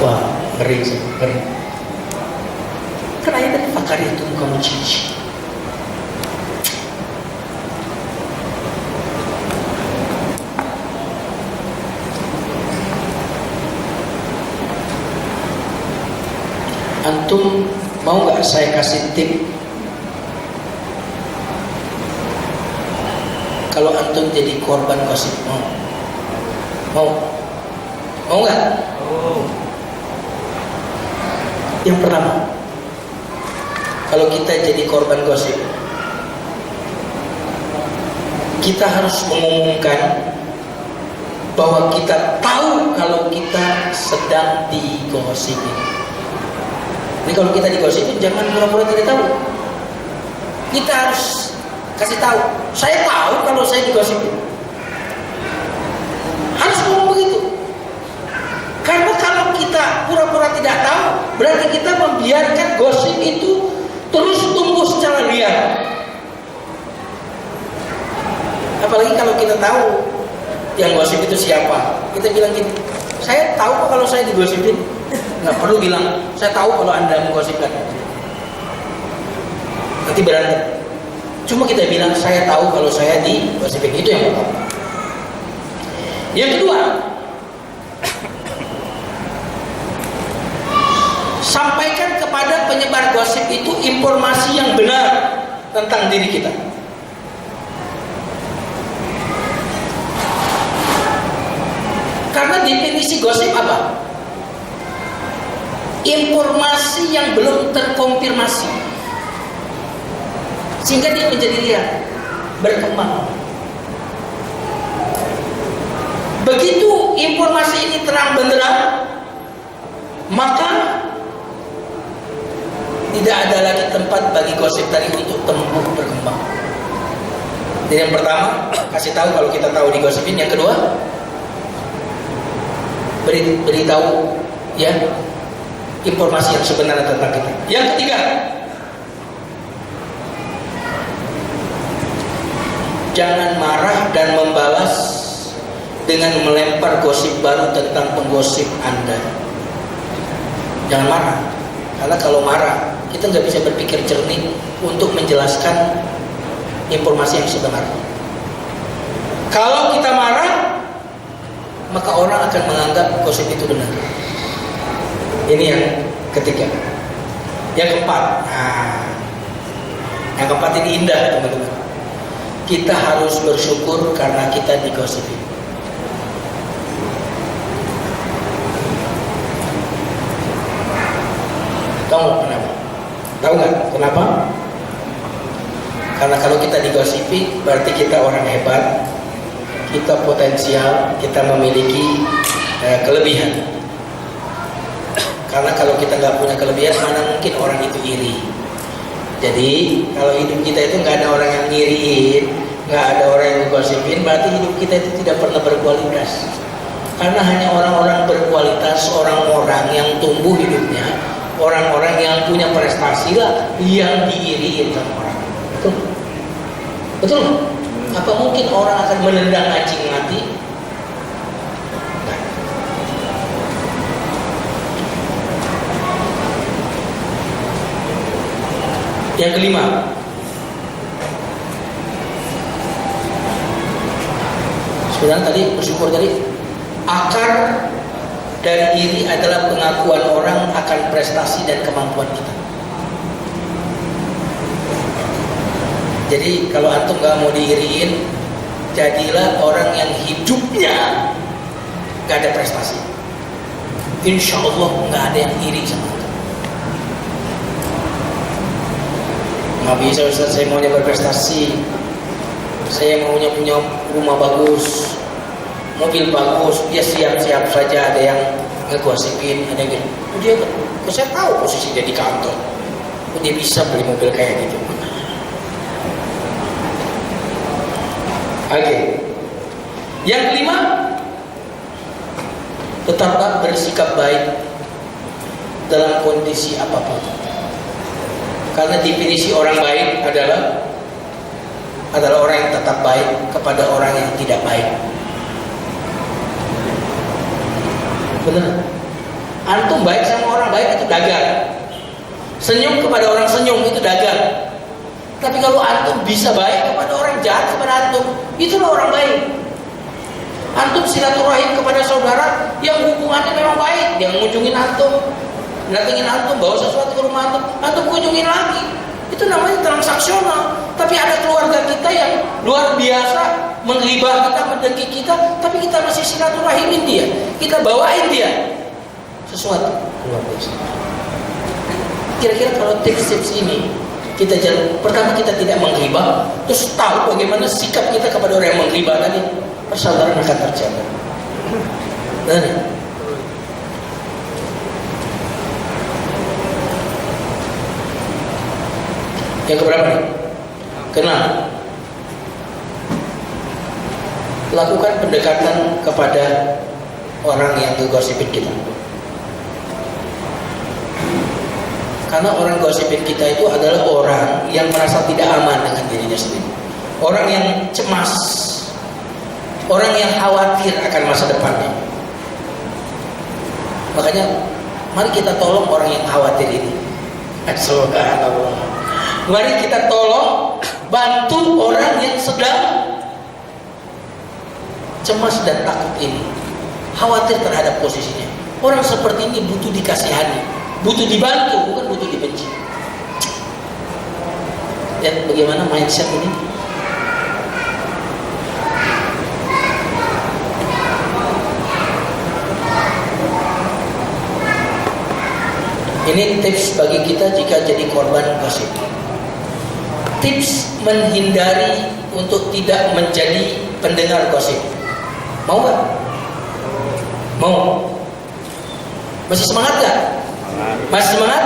Wah, ngeri sih, ngeri. Karena ayat tadi fakar itu kamu cici. Antum mau nggak saya kasih tip kalau antum jadi korban gosip? Mau nggak? Yang pertama, kalau kita jadi korban gosip, kita harus mengumumkan bahwa kita tahu kalau kita sedang digosipin. Jadi kalau kita digosipin, jangan pura-pura tidak tahu. Kita harus kasih tahu, saya tahu kalau saya digosipin. Harus ngomong begitu. Karena kalau kita pura-pura tidak tahu, berarti kita membiarkan gosip itu terus tumbuh secara liar. Apalagi kalau kita tahu yang gosip itu siapa, kita bilang gini, saya tahu kok kalau saya digosipin. Nggak perlu bilang, saya tahu kalau Anda menggosipkan. Nanti berantem. Cuma kita bilang, saya tahu kalau saya digosipin. Itu yang pertama. Yang kedua, sampaikan kepada penyebar gosip itu informasi yang benar tentang diri kita. Karena definisi gosip apa? Informasi yang belum terkonfirmasi, sehingga dia menjadi liar, berkembang. Begitu informasi ini terang benderang, maka tidak ada lagi tempat bagi gosip tadi untuk tumbuh berkembang. Jadi yang pertama, kasih tahu kalau kita tahu digosipin. Yang kedua, beritahu ya informasi yang sebenarnya tentang kita. Yang ketiga, jangan marah dan membalas dengan melempar gosip baru tentang penggosip Anda. Jangan marah, karena kalau marah kita nggak bisa berpikir jernih untuk menjelaskan informasi yang sebenarnya. Kalau kita marah, maka orang akan menganggap gosip itu benar. Ini yang ketiga. Yang keempat, yang keempat ini indah teman-teman. Kita harus bersyukur karena kita digosipin. Tahu kenapa? Tahu nggak kenapa? Karena kalau kita digosipi, berarti kita orang hebat, kita potensial, kita memiliki kelebihan. Karena kalau kita nggak punya kelebihan, mana mungkin orang itu iri. Jadi kalau hidup kita itu nggak ada orang yang ngiriin, nggak ada orang yang menggosipin, berarti hidup kita itu tidak pernah berkualitas. Karena hanya orang-orang berkualitas, orang-orang yang tumbuh hidupnya, orang-orang yang punya prestasi lah yang diiriin sama orang. Betul? Betul? Apa mungkin orang akan menendang anjing mati? Yang kelima, sebenarnya tadi bersyukur tadi, akar dari iri adalah pengakuan orang akan prestasi dan kemampuan kita. Jadi kalau antum gak mau diiriin, jadilah orang yang hidupnya gak ada prestasi. Insya Allah gak ada yang iri sama antum. Nggak bisa Ustaz, saya maunya berprestasi, saya maunya punya rumah bagus, mobil bagus. Dia siap-siap saja, ada yang ngegosipin, ada yang gitu. Dia, saya tahu posisi dia di kantor, dia bisa beli mobil kayak gitu. Oke. Yang kelima, tetaplah bersikap baik dalam kondisi apapun. Karena definisi orang baik adalah orang yang tetap baik kepada orang yang tidak baik. Benar? Antum baik sama orang baik itu dagang. Senyum kepada orang senyum itu dagang. Tapi kalau antum bisa baik kepada orang jahat kepada antum, itulah orang baik. Antum silaturahim kepada saudara yang hubungannya memang baik, dia mengunjungin antum, datengin antum, bawa sesuatu ke rumah antum kunjungin lagi. Itu namanya transaksional. Tapi ada keluarga kita yang luar biasa menghibah kita, mendengki kita, tapi kita masih silaturahimin dia, kita bawain dia sesuatu luar biasa. Kira-kira kalau tips-tips ini kita jalan, pertama kita tidak menghibah, terus tahu bagaimana sikap kita kepada orang yang menghibah tadi, persaudaraan akan terjaga. Dan yang keberapa nih? Keenam, lakukan pendekatan kepada orang yang menggosipin kita. Karena orang gosipin kita itu adalah orang yang merasa tidak aman dengan dirinya sendiri, orang yang cemas, orang yang khawatir akan masa depannya. Makanya mari kita tolong orang yang khawatir ini. Subhanallah. Mari kita tolong, bantu orang yang sedang cemas dan takut ini, khawatir terhadap posisinya. Orang seperti ini butuh dikasihani, butuh dibantu, bukan butuh dibenci. Dan bagaimana mindset ini? Ini tips bagi kita jika jadi korban gosip. Tips menghindari untuk tidak menjadi pendengar gosip. Mau gak? Mau? Masih semangat gak? Masih semangat?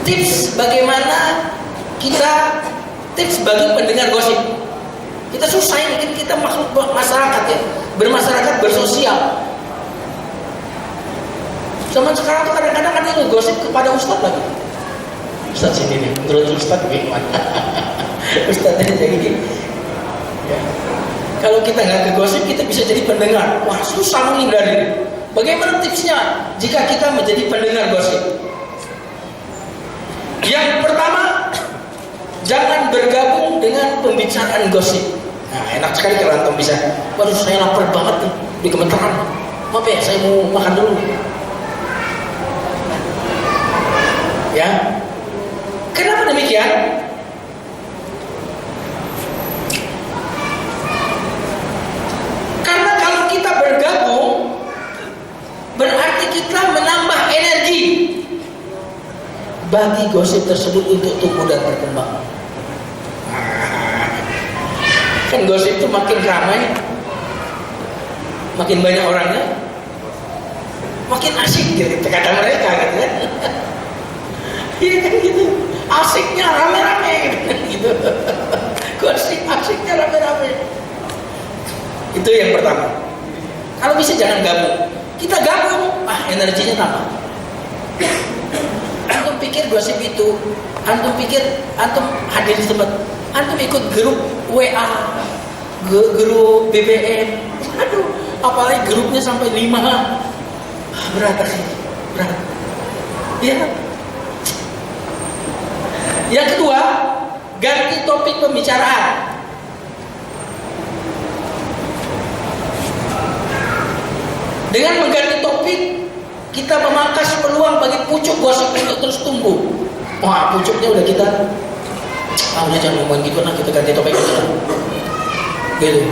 Tips bagaimana kita, tips bagi pendengar gosip. Kita susah ini, kita makhluk masyarakat ya, bermasyarakat, bersosial. Zaman sekarang tuh kadang-kadang ada yang ngegosip kepada ustadz lagi. Ustadz sini nih, menurut ustadz gimana? Ustadz ini jadi gini. Ya. Kalau kita nggak ngegosip, kita bisa jadi pendengar. Wah, susah menghindari. Bagaimana tipsnya jika kita menjadi pendengar gosip? Yang pertama, jangan bergabung dengan pembicaraan gosip. Nah, enak sekali kalau antum bisa. Waduh, saya lapar banget nih, di gemeteran. Maaf ya, saya mau makan dulu. Ya, kenapa demikian? Karena kalau kita bergabung, berarti kita menambah energi bagi gosip tersebut untuk tumbuh dan berkembang. Kan gosip itu makin ramai, makin banyak orangnya, makin asik gitu kata mereka gitu kan. Iya kan gitu, asiknya rame-rame gitu. Gosip asiknya rame-rame. Itu yang pertama. Kalau bisa jangan gabung. Kita gabung, energinya tambah. Antum pikir gosip itu, antum pikir antum hadir di tempat, antum ikut grup WA, grup BBM. Aduh, apalagi grupnya sampai 5. Berat sih, berat. Ya. Yang kedua, ganti topik pembicaraan. Dengan mengganti topik, kita memangkas peluang bagi pucuk gosip untuk terus tumbuh. Wah, pucuknya udah kita, udah jangan ngomongin gitu, nah kita ganti topik aja. Gitu.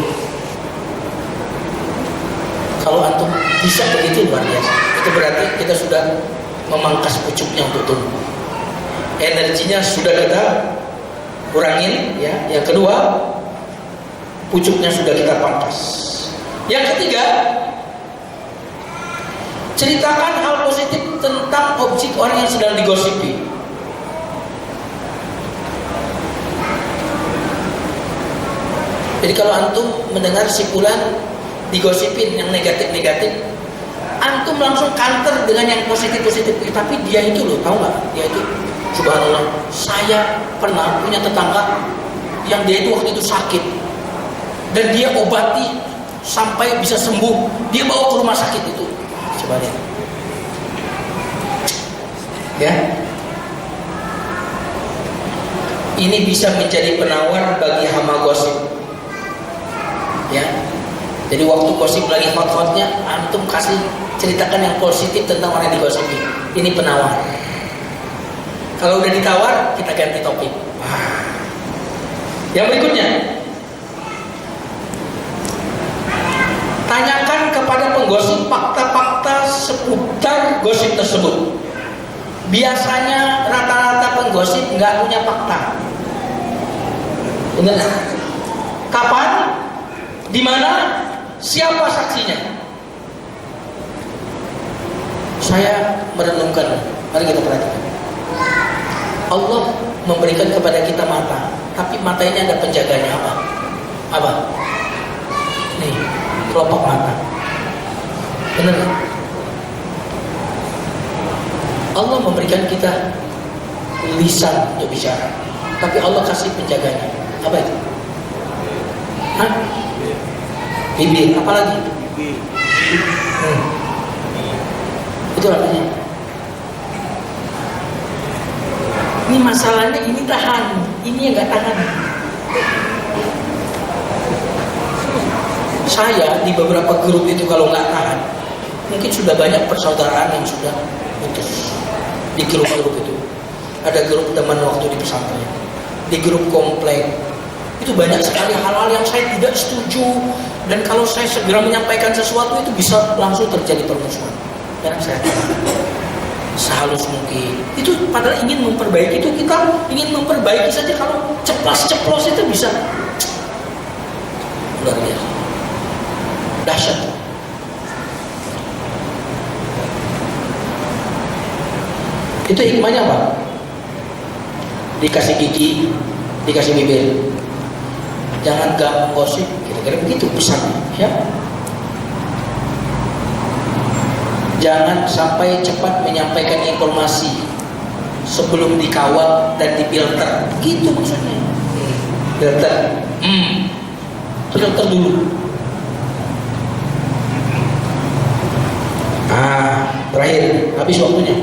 Kalau antum bisa begitu luar biasa. Itu berarti kita sudah memangkas pucuknya untuk tumbuh. energinya sudah kita kurangin, ya. Yang kedua, pucuknya sudah kita pangkas. Yang ketiga, ceritakan hal positif tentang objek orang yang sedang digosipi. Jadi kalau antum mendengar si fulan digosipin yang negatif-negatif, antum langsung counter dengan yang positif-positif. Tapi dia itu loh, tahu nggak? Dia itu, subhanallah, saya pernah punya tetangga yang dia itu waktu itu sakit dan dia obati sampai bisa sembuh. Dia bawa ke rumah sakit itu. Coba lihat. Ya. Ini bisa menjadi penawar bagi hama gosip. Ya. Jadi waktu gosip lagi hot-hotnya, antum kasih ceritakan yang positif tentang orang yang digosipi. Ini penawar. Kalau udah ditawar, kita ganti topik. Yang berikutnya, tanyakan kepada penggosip fakta-fakta seputar gosip tersebut. Biasanya rata-rata penggosip nggak punya fakta. Benar? Kapan? Di mana? Siapa saksinya? Saya merenungkan. Mari kita perhatikan. Allah memberikan kepada kita mata, tapi mata ini ada penjaganya apa? Apa? Nih, kelopak mata. Benar? Allah memberikan kita lisan untuk bicara, tapi Allah kasih penjaganya. Apa itu? Hah? Bibir, apa lagi? Itu artinya. Ini masalahnya, ini tahan, ini yang nggak tahan. Saya di beberapa grup itu kalau nggak tahan, mungkin sudah banyak persaudaraan yang sudah putus di grup-grup itu. Ada grup teman waktu di pesantren, di grup komplek. Itu banyak sekali hal-hal yang saya tidak setuju, dan kalau saya segera menyampaikan sesuatu itu bisa langsung terjadi permusuhan. Dan saya sehalus mungkin. Itu padahal ingin memperbaiki, itu kita ingin memperbaiki saja, kalau ceplos-ceplos itu bisa luar biasa. Dahsyat. Itu hikmahnya apa? Dikasih gigi, dikasih bibir. Jangan gampang gosip, kira-kira begitu pesannya, ya. Jangan sampai cepat menyampaikan informasi sebelum dikawal dan difilter. Gitu maksudnya. Filter. Filter dulu. Terakhir, habis waktunya.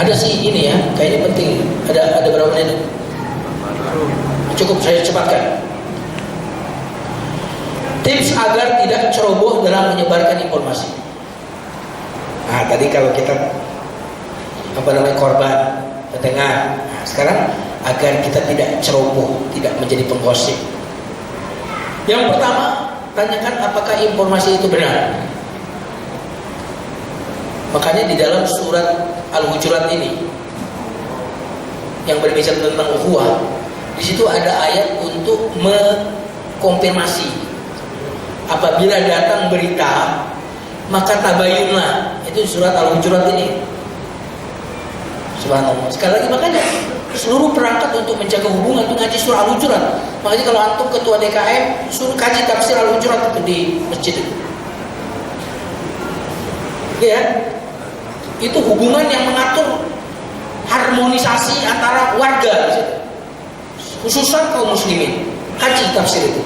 Ada sih ini ya, kayaknya penting. Ada berapa menit? Cukup, saya cepatkan. Tips agar tidak ceroboh dalam menyebarkan informasi. Tadi kalau kita korban pendengar. Sekarang agar kita tidak ceroboh, tidak menjadi penggosip. Yang pertama, tanyakan apakah informasi itu benar. Makanya di dalam surat Al-Hujurat ini yang berbicara tentang ukhuwah, di situ ada ayat untuk mengkonfirmasi. Apabila datang berita, maka tabayunlah. Itu surat Al-Hujurat ini. Subhanallah. Sekali lagi, makanya seluruh perangkat untuk menjaga hubungan itu ngaji surah Al-Hujurat. Makanya kalau antum ketua DKM, suruh kaji tafsir Al-Hujurat di masjid itu. Ya, itu hubungan yang mengatur harmonisasi antara warga, khususnya kaum muslimin. Kaji tafsir itu.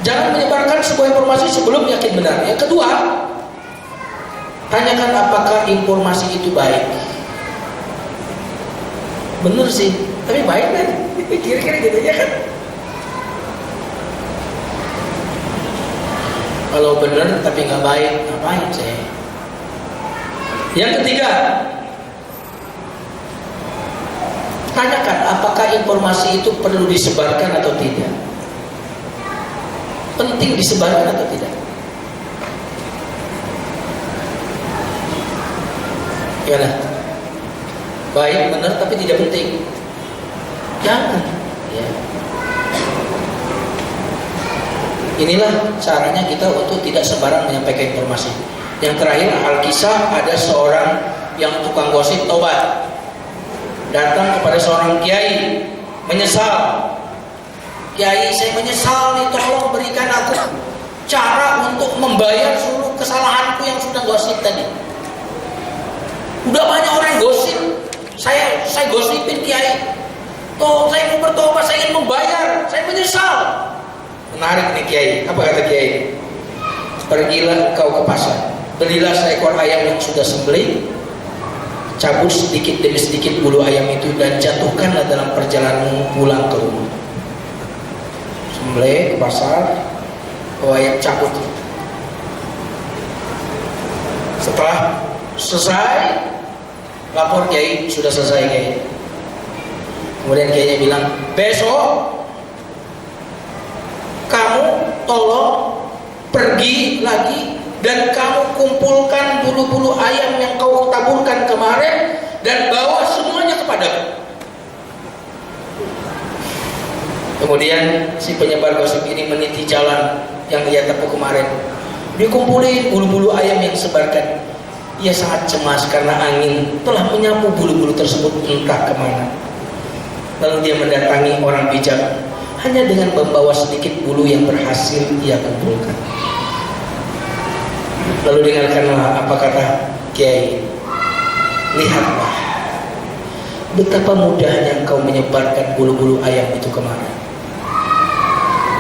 Jangan menyebarkan sebuah informasi sebelum yakin benar. Yang kedua, tanyakan apakah informasi itu baik. Bener sih, tapi baik kan? Kira-kira gitu ya kan? Kalau bener tapi nggak baik, ngapain sih? Yang ketiga, tanyakan apakah informasi itu perlu disebarkan atau tidak. Penting disebarkan atau tidak. Ya lah. baik benar tapi tidak penting. Jangan. Ya. Inilah caranya kita untuk tidak sembarang menyampaikan informasi. Yang terakhir, Al-Kisah, ada seorang yang tukang gosip tobat, datang kepada seorang kiai, menyesal. Kiai, saya menyesal nih, tolong berikan aku cara untuk membayar seluruh kesalahanku yang sudah gosip tadi. Udah banyak orang gosip, saya gosipin kiai. Toh saya mau bertobat, saya ingin membayar, saya menyesal. Menarik nih kiai. Apa kata kiai? Pergilah kau ke pasar, belilah seekor ayam yang sudah sembelih, cabut sedikit demi sedikit bulu ayam itu dan jatuhkanlah dalam perjalananmu pulang ke rumah. Sembelih ke pasar, bawa ayam cabut. Setelah selesai, lapor kiai, sudah selesai kiai. Kemudian kiainya bilang, besok kamu tolong pergi lagi dan kamu kumpulkan bulu-bulu ayam yang kau taburkan kemarin dan bawa semuanya kepadaku. Kemudian si penyebar gosip ini meniti jalan yang ia tempuh kemarin. Dia kumpulin bulu-bulu ayam yang disebarkan. Ia sangat cemas karena angin telah menyapu bulu-bulu tersebut entah kemana. Lalu dia mendatangi orang bijak hanya dengan membawa sedikit bulu yang berhasil ia kumpulkan. Lalu dengarkanlah apa kata Kiai. Lihatlah betapa mudahnya engkau menyebarkan bulu-bulu ayam itu kemana.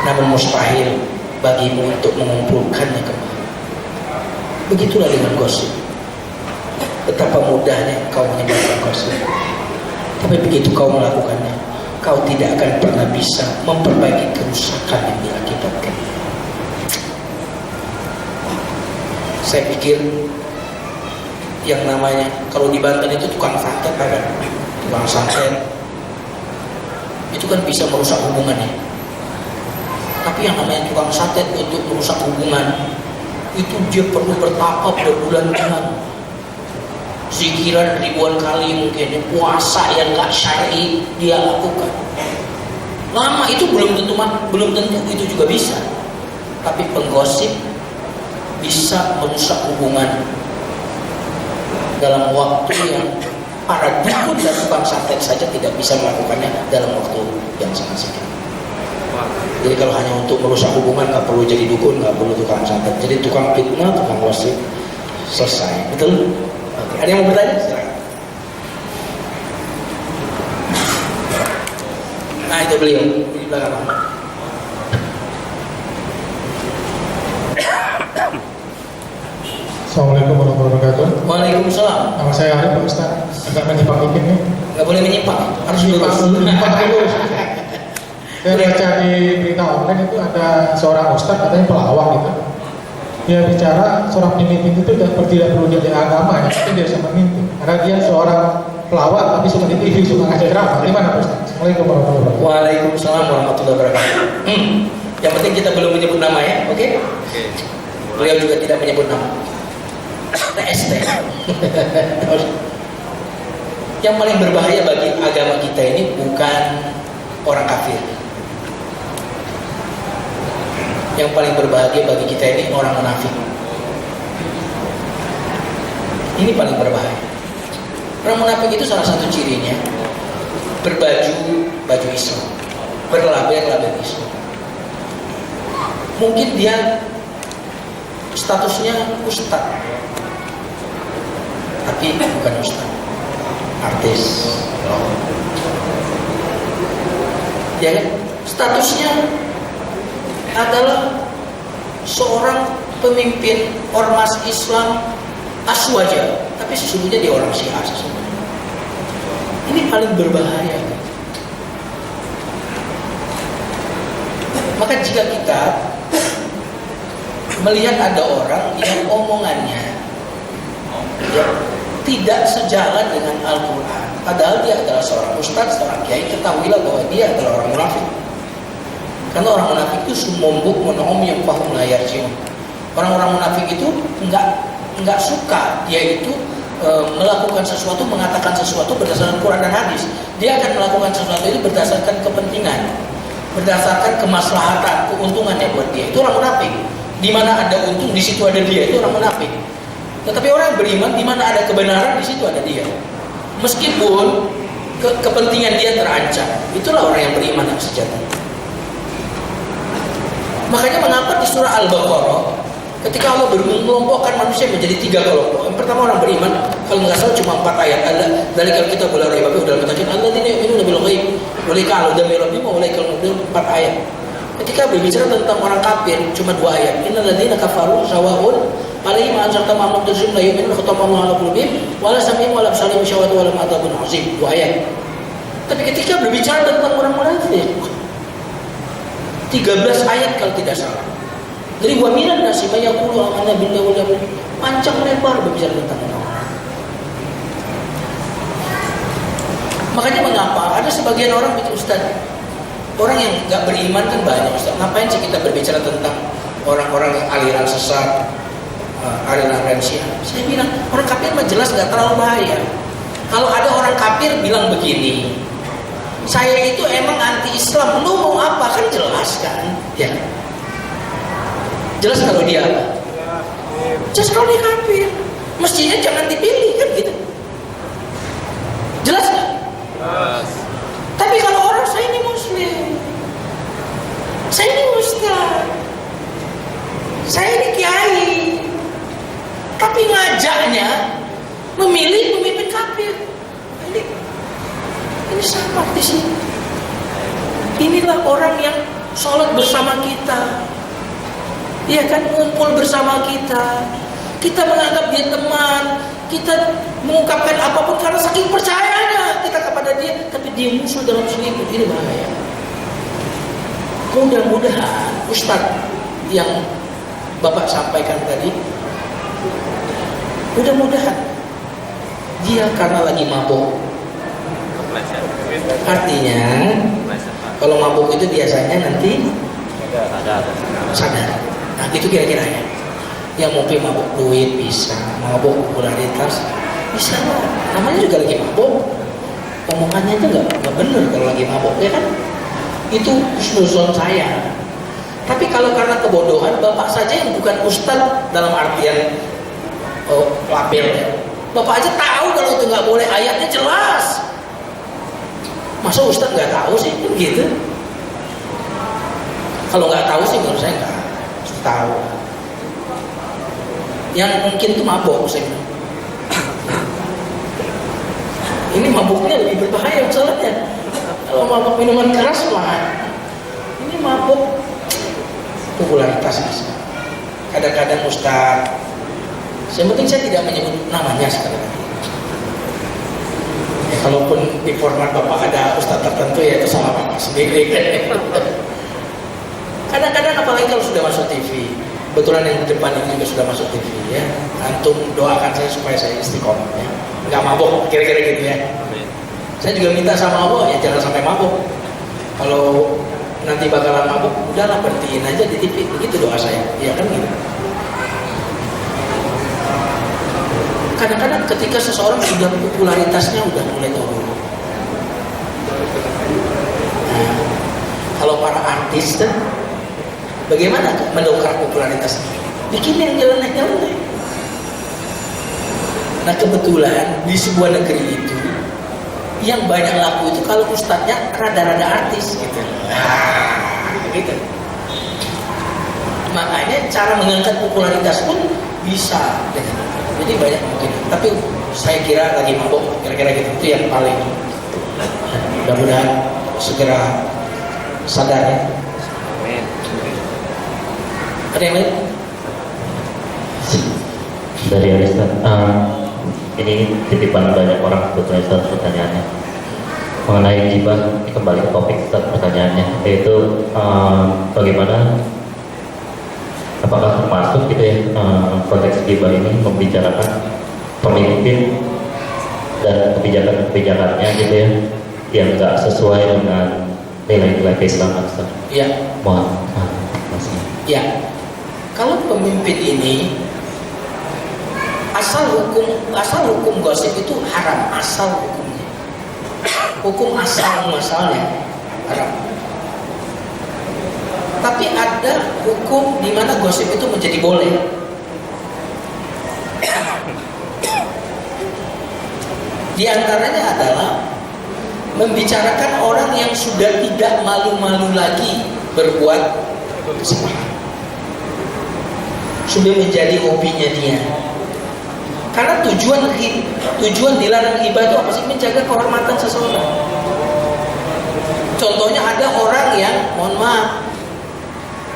Namun mustahil bagimu untuk mengumpulkannya kembali. Begitulah dengan gosip. Betapa mudahnya engkau menyebarkan gosip. Tapi begitu kau melakukannya, kau tidak akan pernah bisa memperbaiki kerusakan yang diakibatkan. Saya pikir yang namanya kalau di Banten itu tukang santet, kan? Tukang santet itu kan bisa merusak hubungannya. Tapi yang namanya tukang santet untuk merusak hubungan itu dia perlu bertapa berbulan-bulan, zikiran ribuan kali, mungkin puasa yang gak syar'i dia lakukan. Lama itu belum tentu itu juga bisa. Tapi penggosip bisa merusak hubungan dalam waktu yang para dukun dan tukang santet saja tidak bisa melakukannya dalam waktu yang sangat singkat. Jadi kalau hanya untuk merusak hubungan nggak perlu jadi dukun, nggak perlu tukang santet. Jadi tukang fitnah, tukang gosip, selesai. Betul? Oke. Ada yang mau bertanya? Silakan. Nah itu beliau di belakang. Assalamualaikum warahmatullahi wabarakatuh. Waalaikumsalam. Nama saya Arif, Pak Ustaz. Agak menyimpang dikit nih. Nggak boleh menyimpang, harus lurus. Lurus. Saya baca di berita online itu ada seorang ustaz katanya pelawak gitu. Dia bicara seorang pemimpin itu tidak perlu jadi agama ya, tapi dia bisa memimpin. Karena dia seorang pelawak tapi suka di TV, suka ngajak drama. Gimana Pak Ustaz? Assalamualaikum warahmatullahi wabarakatuh. Waalaikumsalam warahmatullahi wabarakatuh. Yang penting kita belum menyebut nama ya, oke? Beliau juga tidak menyebut nama. TST. Yang paling berbahaya bagi agama kita ini bukan orang kafir. Yang paling berbahagia bagi kita ini orang munafik. Ini paling berbahaya. Orang munafik itu salah satu cirinya berbaju Islam, berlabel Islam. Mungkin dia statusnya ustaz, tapi bukan ustaz, artis. Ya kan? Statusnya adalah seorang pemimpin ormas Islam aswaja, tapi sesungguhnya dia orang Syiah sesungguhnya. Ini paling berbahaya. Maka jika kita melihat ada orang yang omongannya ya, tidak sejalan dengan Al-Quran, padahal dia adalah seorang ustaz, seorang kiai, ketahuilah bahwa dia adalah orang munafik. Karena orang munafik itu sumombuk menom yang pahum layar cium. Orang-orang munafik itu enggak suka dia itu melakukan sesuatu, mengatakan sesuatu berdasarkan Quran dan hadis. Dia akan melakukan sesuatu itu berdasarkan kepentingan, berdasarkan kemaslahatan, keuntungan yang buat dia. Itu orang munafik. Di mana ada untung, di situ ada dia. Itu orang munafik. Tetapi orang yang beriman, di mana ada kebenaran, di situ ada dia. Meskipun kepentingan dia terancam. Itulah orang yang beriman yang sejati. Makanya mengapa di surah Al-Baqarah ketika Allah mengelompokkan manusia menjadi 3 kelompok. Yang pertama orang beriman, kalau nggak salah cuma 4 ayat. Dari kalau kita boleh raiba fi dalam mutakin alladzina yu'minuna bil ghaib wa liqa'u damir rabbihim wa liqa'ul mu'min 4 ayat. Ketika berbicara tentang orang kafir cuma 2 ayat. Innal ladzina kafaru sawa'un alaihim anzarta ma'am tuzim la yu'minuna khatamallahu ala qulubihim wa la sam'ihim wa la absarihim syawatu wa la ma'adzabun azim. 2 ayat. Tapi ketika berbicara tentang orang munafik 13 ayat kalau tidak salah. Dari wa minan nasi may yaqulu amanna billahi wal yawmil akhir. Panjang lebar berbicara tentang orang. Makanya mengapa ada sebagian orang itu Ustaz, orang yang nggak beriman kan banyak Ustaz. Ngapain sih kita berbicara tentang orang-orang yang aliran sesat, aliran Syiah? Saya bilang orang kafir mah jelas nggak terlalu bahaya. Kalau ada orang kafir bilang begini, saya itu emang anti Islam, lu mau apa, kan jelas kan? Ya. Jelas kalau dia apa? Jelas kalau dia kafir. Mestinya jangan dipilih kan gitu. Jelas nggak? Jelas. Tapi kalau orang saya ini muslim, saya ini ustaz, saya ini kiai, tapi ngajaknya memilih pemimpin kafir. Ini sama di sini. Inilah orang yang sholat bersama kita, iya kan, ngumpul bersama kita. Kita menganggap dia teman, kita mengungkapkan apapun karena saking percayanya kita kepada dia. Tapi dia musuh dalam selingkuh, ini bahaya. Mudah-mudahan Ustadz yang Bapak sampaikan tadi, mudah-mudahan dia karena lagi mabuk. Artinya kalau mabuk itu biasanya nanti sadar. Nah itu kira-kira ya. Yang mungkin mabuk duit bisa, mabuk popularitas bisa lah. Namanya juga lagi mabuk. Omongannya itu nggak benar kalau lagi mabuk, ya kan? Itu husnuzon saya. Tapi kalau karena kebodohan, Bapak saja yang bukan ustadz dalam artian label ya. Bapak aja tahu kalau itu nggak boleh, ayatnya jelas. Masa ustadz nggak tahu sih, kan gitu. Kalau nggak tahu sih menurut saya nggak tahu. Yang mungkin itu mabuk, saya bilang. Ini mabuknya lebih berbahaya masalahnya. Kalau mabuk minuman keras mah, ini mabuk popularitas bisa. Kadang-kadang ustadz, yang penting saya tidak menyebut namanya sekali lagi. Ya, kalaupun di format Bapak ada ustadz tertentu ya itu sama Bapak sendiri. Kadang-kadang apalagi kalau sudah masuk TV, kebetulan yang di depan ini juga sudah masuk TV ya. Antum doakan saya supaya saya istiqomah ya, nggak mabuk, kira-kira gitu ya. Saya juga minta sama Allah ya jangan sampai mabuk. Kalau nanti bakalan mabuk, udahlah berhentiin aja di TV. Begitu doa saya, ya kan gitu. Kadang-kadang ketika seseorang sudah popularitasnya udah mulai turun. Nah, kalau para artis kan, bagaimana mendongkrak popularitasnya? Bikin yang nyeleneh-nyeleneh. Nah kebetulan di sebuah negeri itu yang banyak laku itu kalau ustadznya rada-rada artis gitu. Nah, gitu. Makanya cara mengangkat popularitas pun bisa dengan. Jadi banyak mungkin. Tapi saya kira lagi mabuk, kira-kira gitu. Itu yang paling. Mudah-mudahan segera sadar ya. Ada yang lain? Dari Ustaz, ini titipan banyak orang sebetulnya Ustaz pertanyaannya mengenai gibah. Kembali ke topik Ustaz pertanyaannya, yaitu bagaimana, apakah termasuk gitu ya konteks gibah ini membicarakan pemimpin dan kebijakannya gitu ya yang nggak sesuai dengan nilai-nilai keislaman Ustaz? Iya. Mohon. Ya. Kalau pemimpin ini asal hukum gosip itu haram, asal hukumnya. Hukum asalnya haram. Tapi ada hukum di mana gosip itu menjadi boleh. Di antaranya adalah membicarakan orang yang sudah tidak malu-malu lagi berbuat kesalahan. Sudah menjadi hobinya dia. Karena tujuan dilarang ghibah itu apa sih? Menjaga kehormatan seseorang. Contohnya ada orang yang, mohon maaf,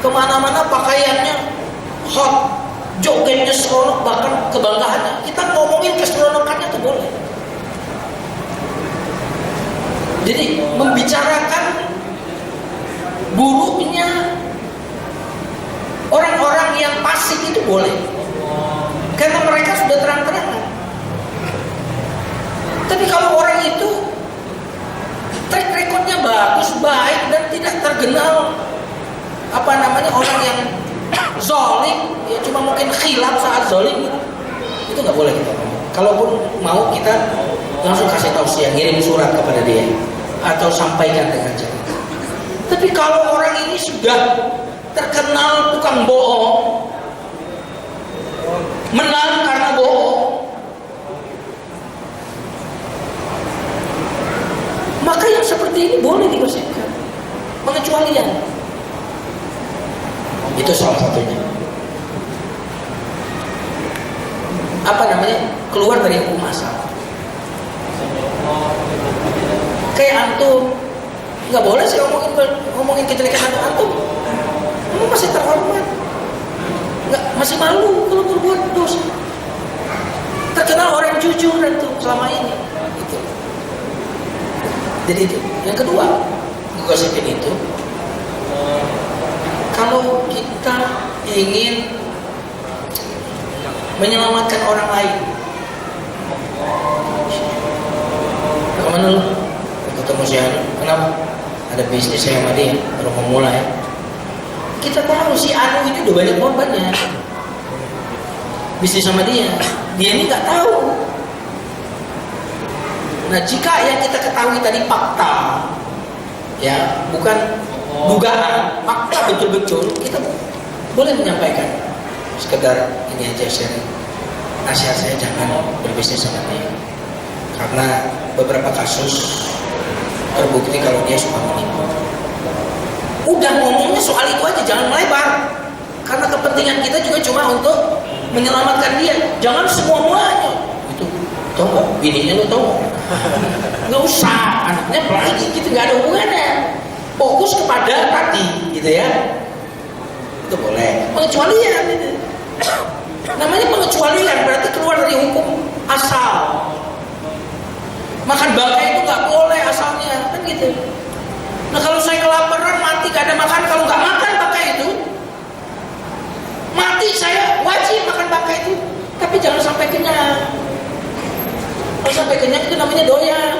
kemana-mana pakaiannya hot, jogetnya seronok, bahkan kebanggaannya. Kita ngomongin keseronokannya itu boleh. Jadi membicarakan buruknya orang-orang yang fasik itu boleh, karena mereka sudah terang-terangan. Tapi kalau orang itu track recordnya bagus, baik, dan tidak terkenal orang yang zolim, ya cuma mungkin khilaf saat zolim, itu nggak boleh kita ngomong. Kalaupun mau, kita langsung kasih tausiah, ngirim surat kepada dia atau sampaikan dengan cara. Tapi kalau orang ini sudah terkenal tukang bohong, menang karena bohong, maka yang seperti ini boleh digosipkan, pengecualian. Itu salah satunya. Keluar dari hukum asal. Kayak antum, nggak boleh sih ngomongin kejelekan antum. Kamu masih terhormat, masih malu kalau berbuat dosa. Terkenal orang jujur antum selama ini. Gitu. Jadi itu. Yang kedua, ngegosipin itu, kalau kita ingin menyelamatkan orang lain, kemana lu? Ketemu si Anu, kenapa? Ada bisnis saya sama dia, baru memulai. Kita tahu si Anu itu udah banyak korbannya. Bisnis sama dia ini nggak tahu. Nah, jika yang kita ketahui tadi fakta, ya bukan dugaan, fakta betul-betul, kita boleh menyampaikan. Sekedar ini aja sharing, nasihat saya jangan berbisnis sama dia, karena beberapa kasus terbukti kalau dia suka menipu. Udah ngomongnya soal itu aja, jangan melebar, karena kepentingan kita juga cuma untuk menyelamatkan dia. Jangan semua-muanya itu, tau nggak? Bininya lo tau nggak usah, anaknya apalagi gitu, nggak ada hubungannya. Fokus kepada tadi, gitu ya. Itu boleh. Pengecualian itu. Namanya pengecualian, berarti keluar dari hukum asal. Makan bangkai itu nggak boleh asalnya, kan gitu. Nah, kalau saya kelaparan mati gak ada makan, kalau nggak makan bangkai itu, mati saya wajib makan bangkai itu, tapi jangan sampai kenyang. Kalau sampai kenyang itu namanya doyan.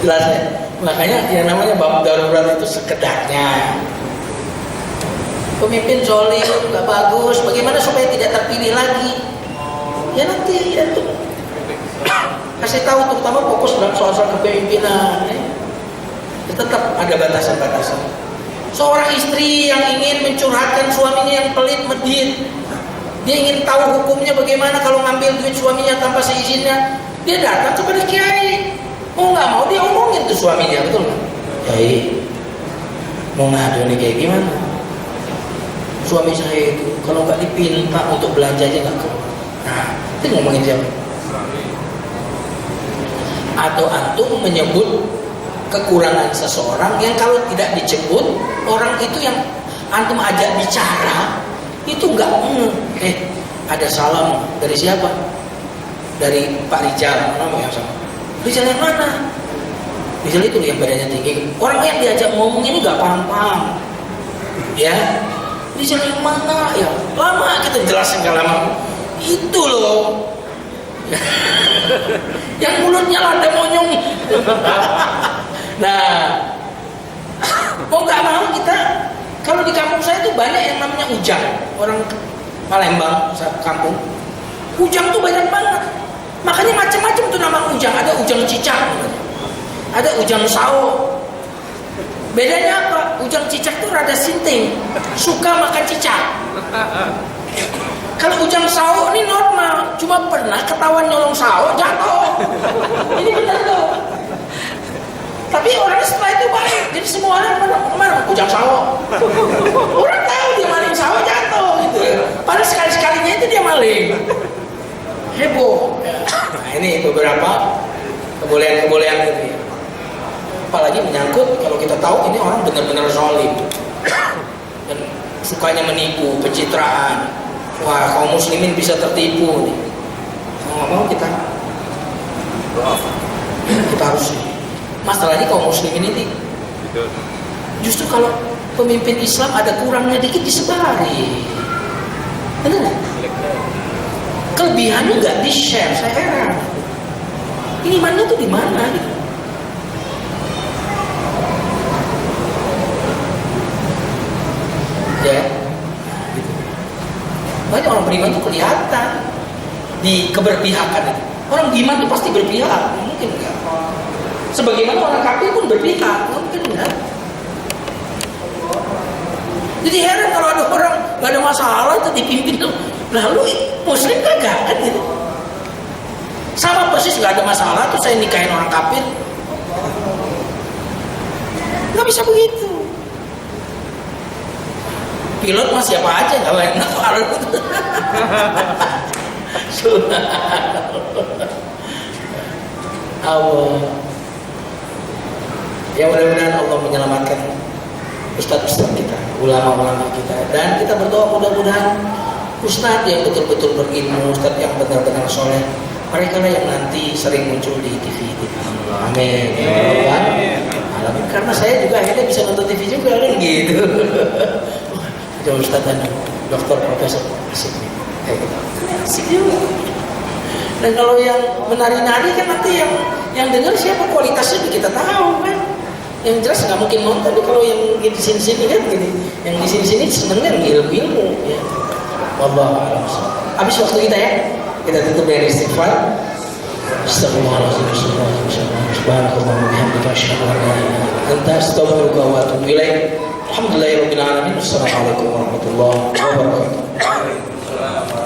Jelas ya? Makanya yang namanya bab darurat itu sekedarnya. Pemimpin zolim nggak bagus, bagaimana supaya tidak terpilih lagi? Ya nanti ya tuh kasih tahu, terutama fokus dalam soal-soal kepemimpinan. Ya, tetap ada batasan-batasan. Seorang istri yang ingin mencurhatkan suaminya yang pelit medit, dia ingin tahu hukumnya bagaimana kalau ngambil duit suaminya tanpa seizinnya, dia datang kepada kiai. Mau nggak mau dia omongin tuh suaminya, betul nggak? Kiai, mau ngadu nih kayak gimana? Suami saya itu kalau nggak dipinta untuk belanja aja nggak keluar. Nah, itu ngomongin siapa? Atau antum menyebut kekurangan seseorang yang kalau tidak dijemput, orang itu yang antum ajak bicara itu nggak ada salam dari siapa? Dari Pak Rijal, namanya sama. Rijal yang mana? Rijal itu yang badannya tinggi. Orang yang diajak ngomong ini nggak paham-paham, ya. Rijal yang mana? Ya lama kita jelasin, nggak lama. Itu loh. Yang mulutnya lada monyong. Nah, mau nggak mau kita, kalau di kampung saya itu banyak yang namanya ujang, orang Palembang, kampung. Ujang tuh banyak banget. Makanya macam-macam tuh nama ujang. Ada ujang cicak, ada ujang sao. Bedanya apa? Ujang cicak tuh rada sinting, suka makan cicak. Kalau ujang sao ini normal, cuma pernah ketahuan nyolong sao jatuh. Ini benar tuh. Tapi orangnya setelah itu baik, jadi semua orang kemana? Ujang sao. Orang tahu dia maling sao jatuh gitu. Padahal sekali-sekalinya itu dia maling. Heboh. Nah ini beberapa kebolehan-kebolehan itu ya. Apalagi menyangkut kalau kita tahu ini orang benar-benar zalim dan sukanya menipu, pencitraan. Wah, kaum muslimin bisa tertipu nih. Mau kita harus. Masalahnya kaum muslimin ini justru kalau pemimpin Islam ada kurangnya dikit disebari. Benar nggak? Kelebihannya nggak di-share, saya heran. Ini imannya tuh di mana? Gitu. Ya, gitu. Banyak orang beriman itu kelihatan di keberpihakan itu. Orang beriman itu pasti berpihak, mungkin enggak. Sebagaimana orang kafir pun berpihak, mungkin enggak. Jadi heran kalau ada orang nggak ada masalah itu dipimpin, lalu muslim kagak kan gitu. Sama persis nggak ada masalah tuh saya nikahin orang kafir, nggak bisa begitu. Pilot mah siapa aja nggak banyak nalar. Allah. Ya mudah-mudahan Allah menyelamatkan ustadz-ustadz kita, ulama-ulama kita, dan kita berdoa mudah-mudahan ustadz yang betul-betul berilmu, ustadz yang benar-benar soleh, mereka lah yang nanti sering muncul di TV. Amin. Amin. Karena saya juga akhirnya bisa nonton TV juga kan gitu. Jauh Ustaz dan Dokter Profesor asik nih, kayak gitu. Asik juga. Dan kalau yang menari-nari kan nanti yang dengar siapa, kualitasnya kita tahu kan. Yang jelas nggak mungkin nonton kalau yang di sini-sini kan gini. Yang di sini-sini senengnya ilmu ya. Wallah. Habis waktu kita ya. Kita tutup dengan istighfar. Astagfirullahaladzim. Subhanallah wa bihamdihi asyhadu an la ilaha illa anta astaghfiruka wa atubu ilaik. Alhamdulillahirabbil alamin. Wassalamualaikum warahmatullahi wabarakatuh.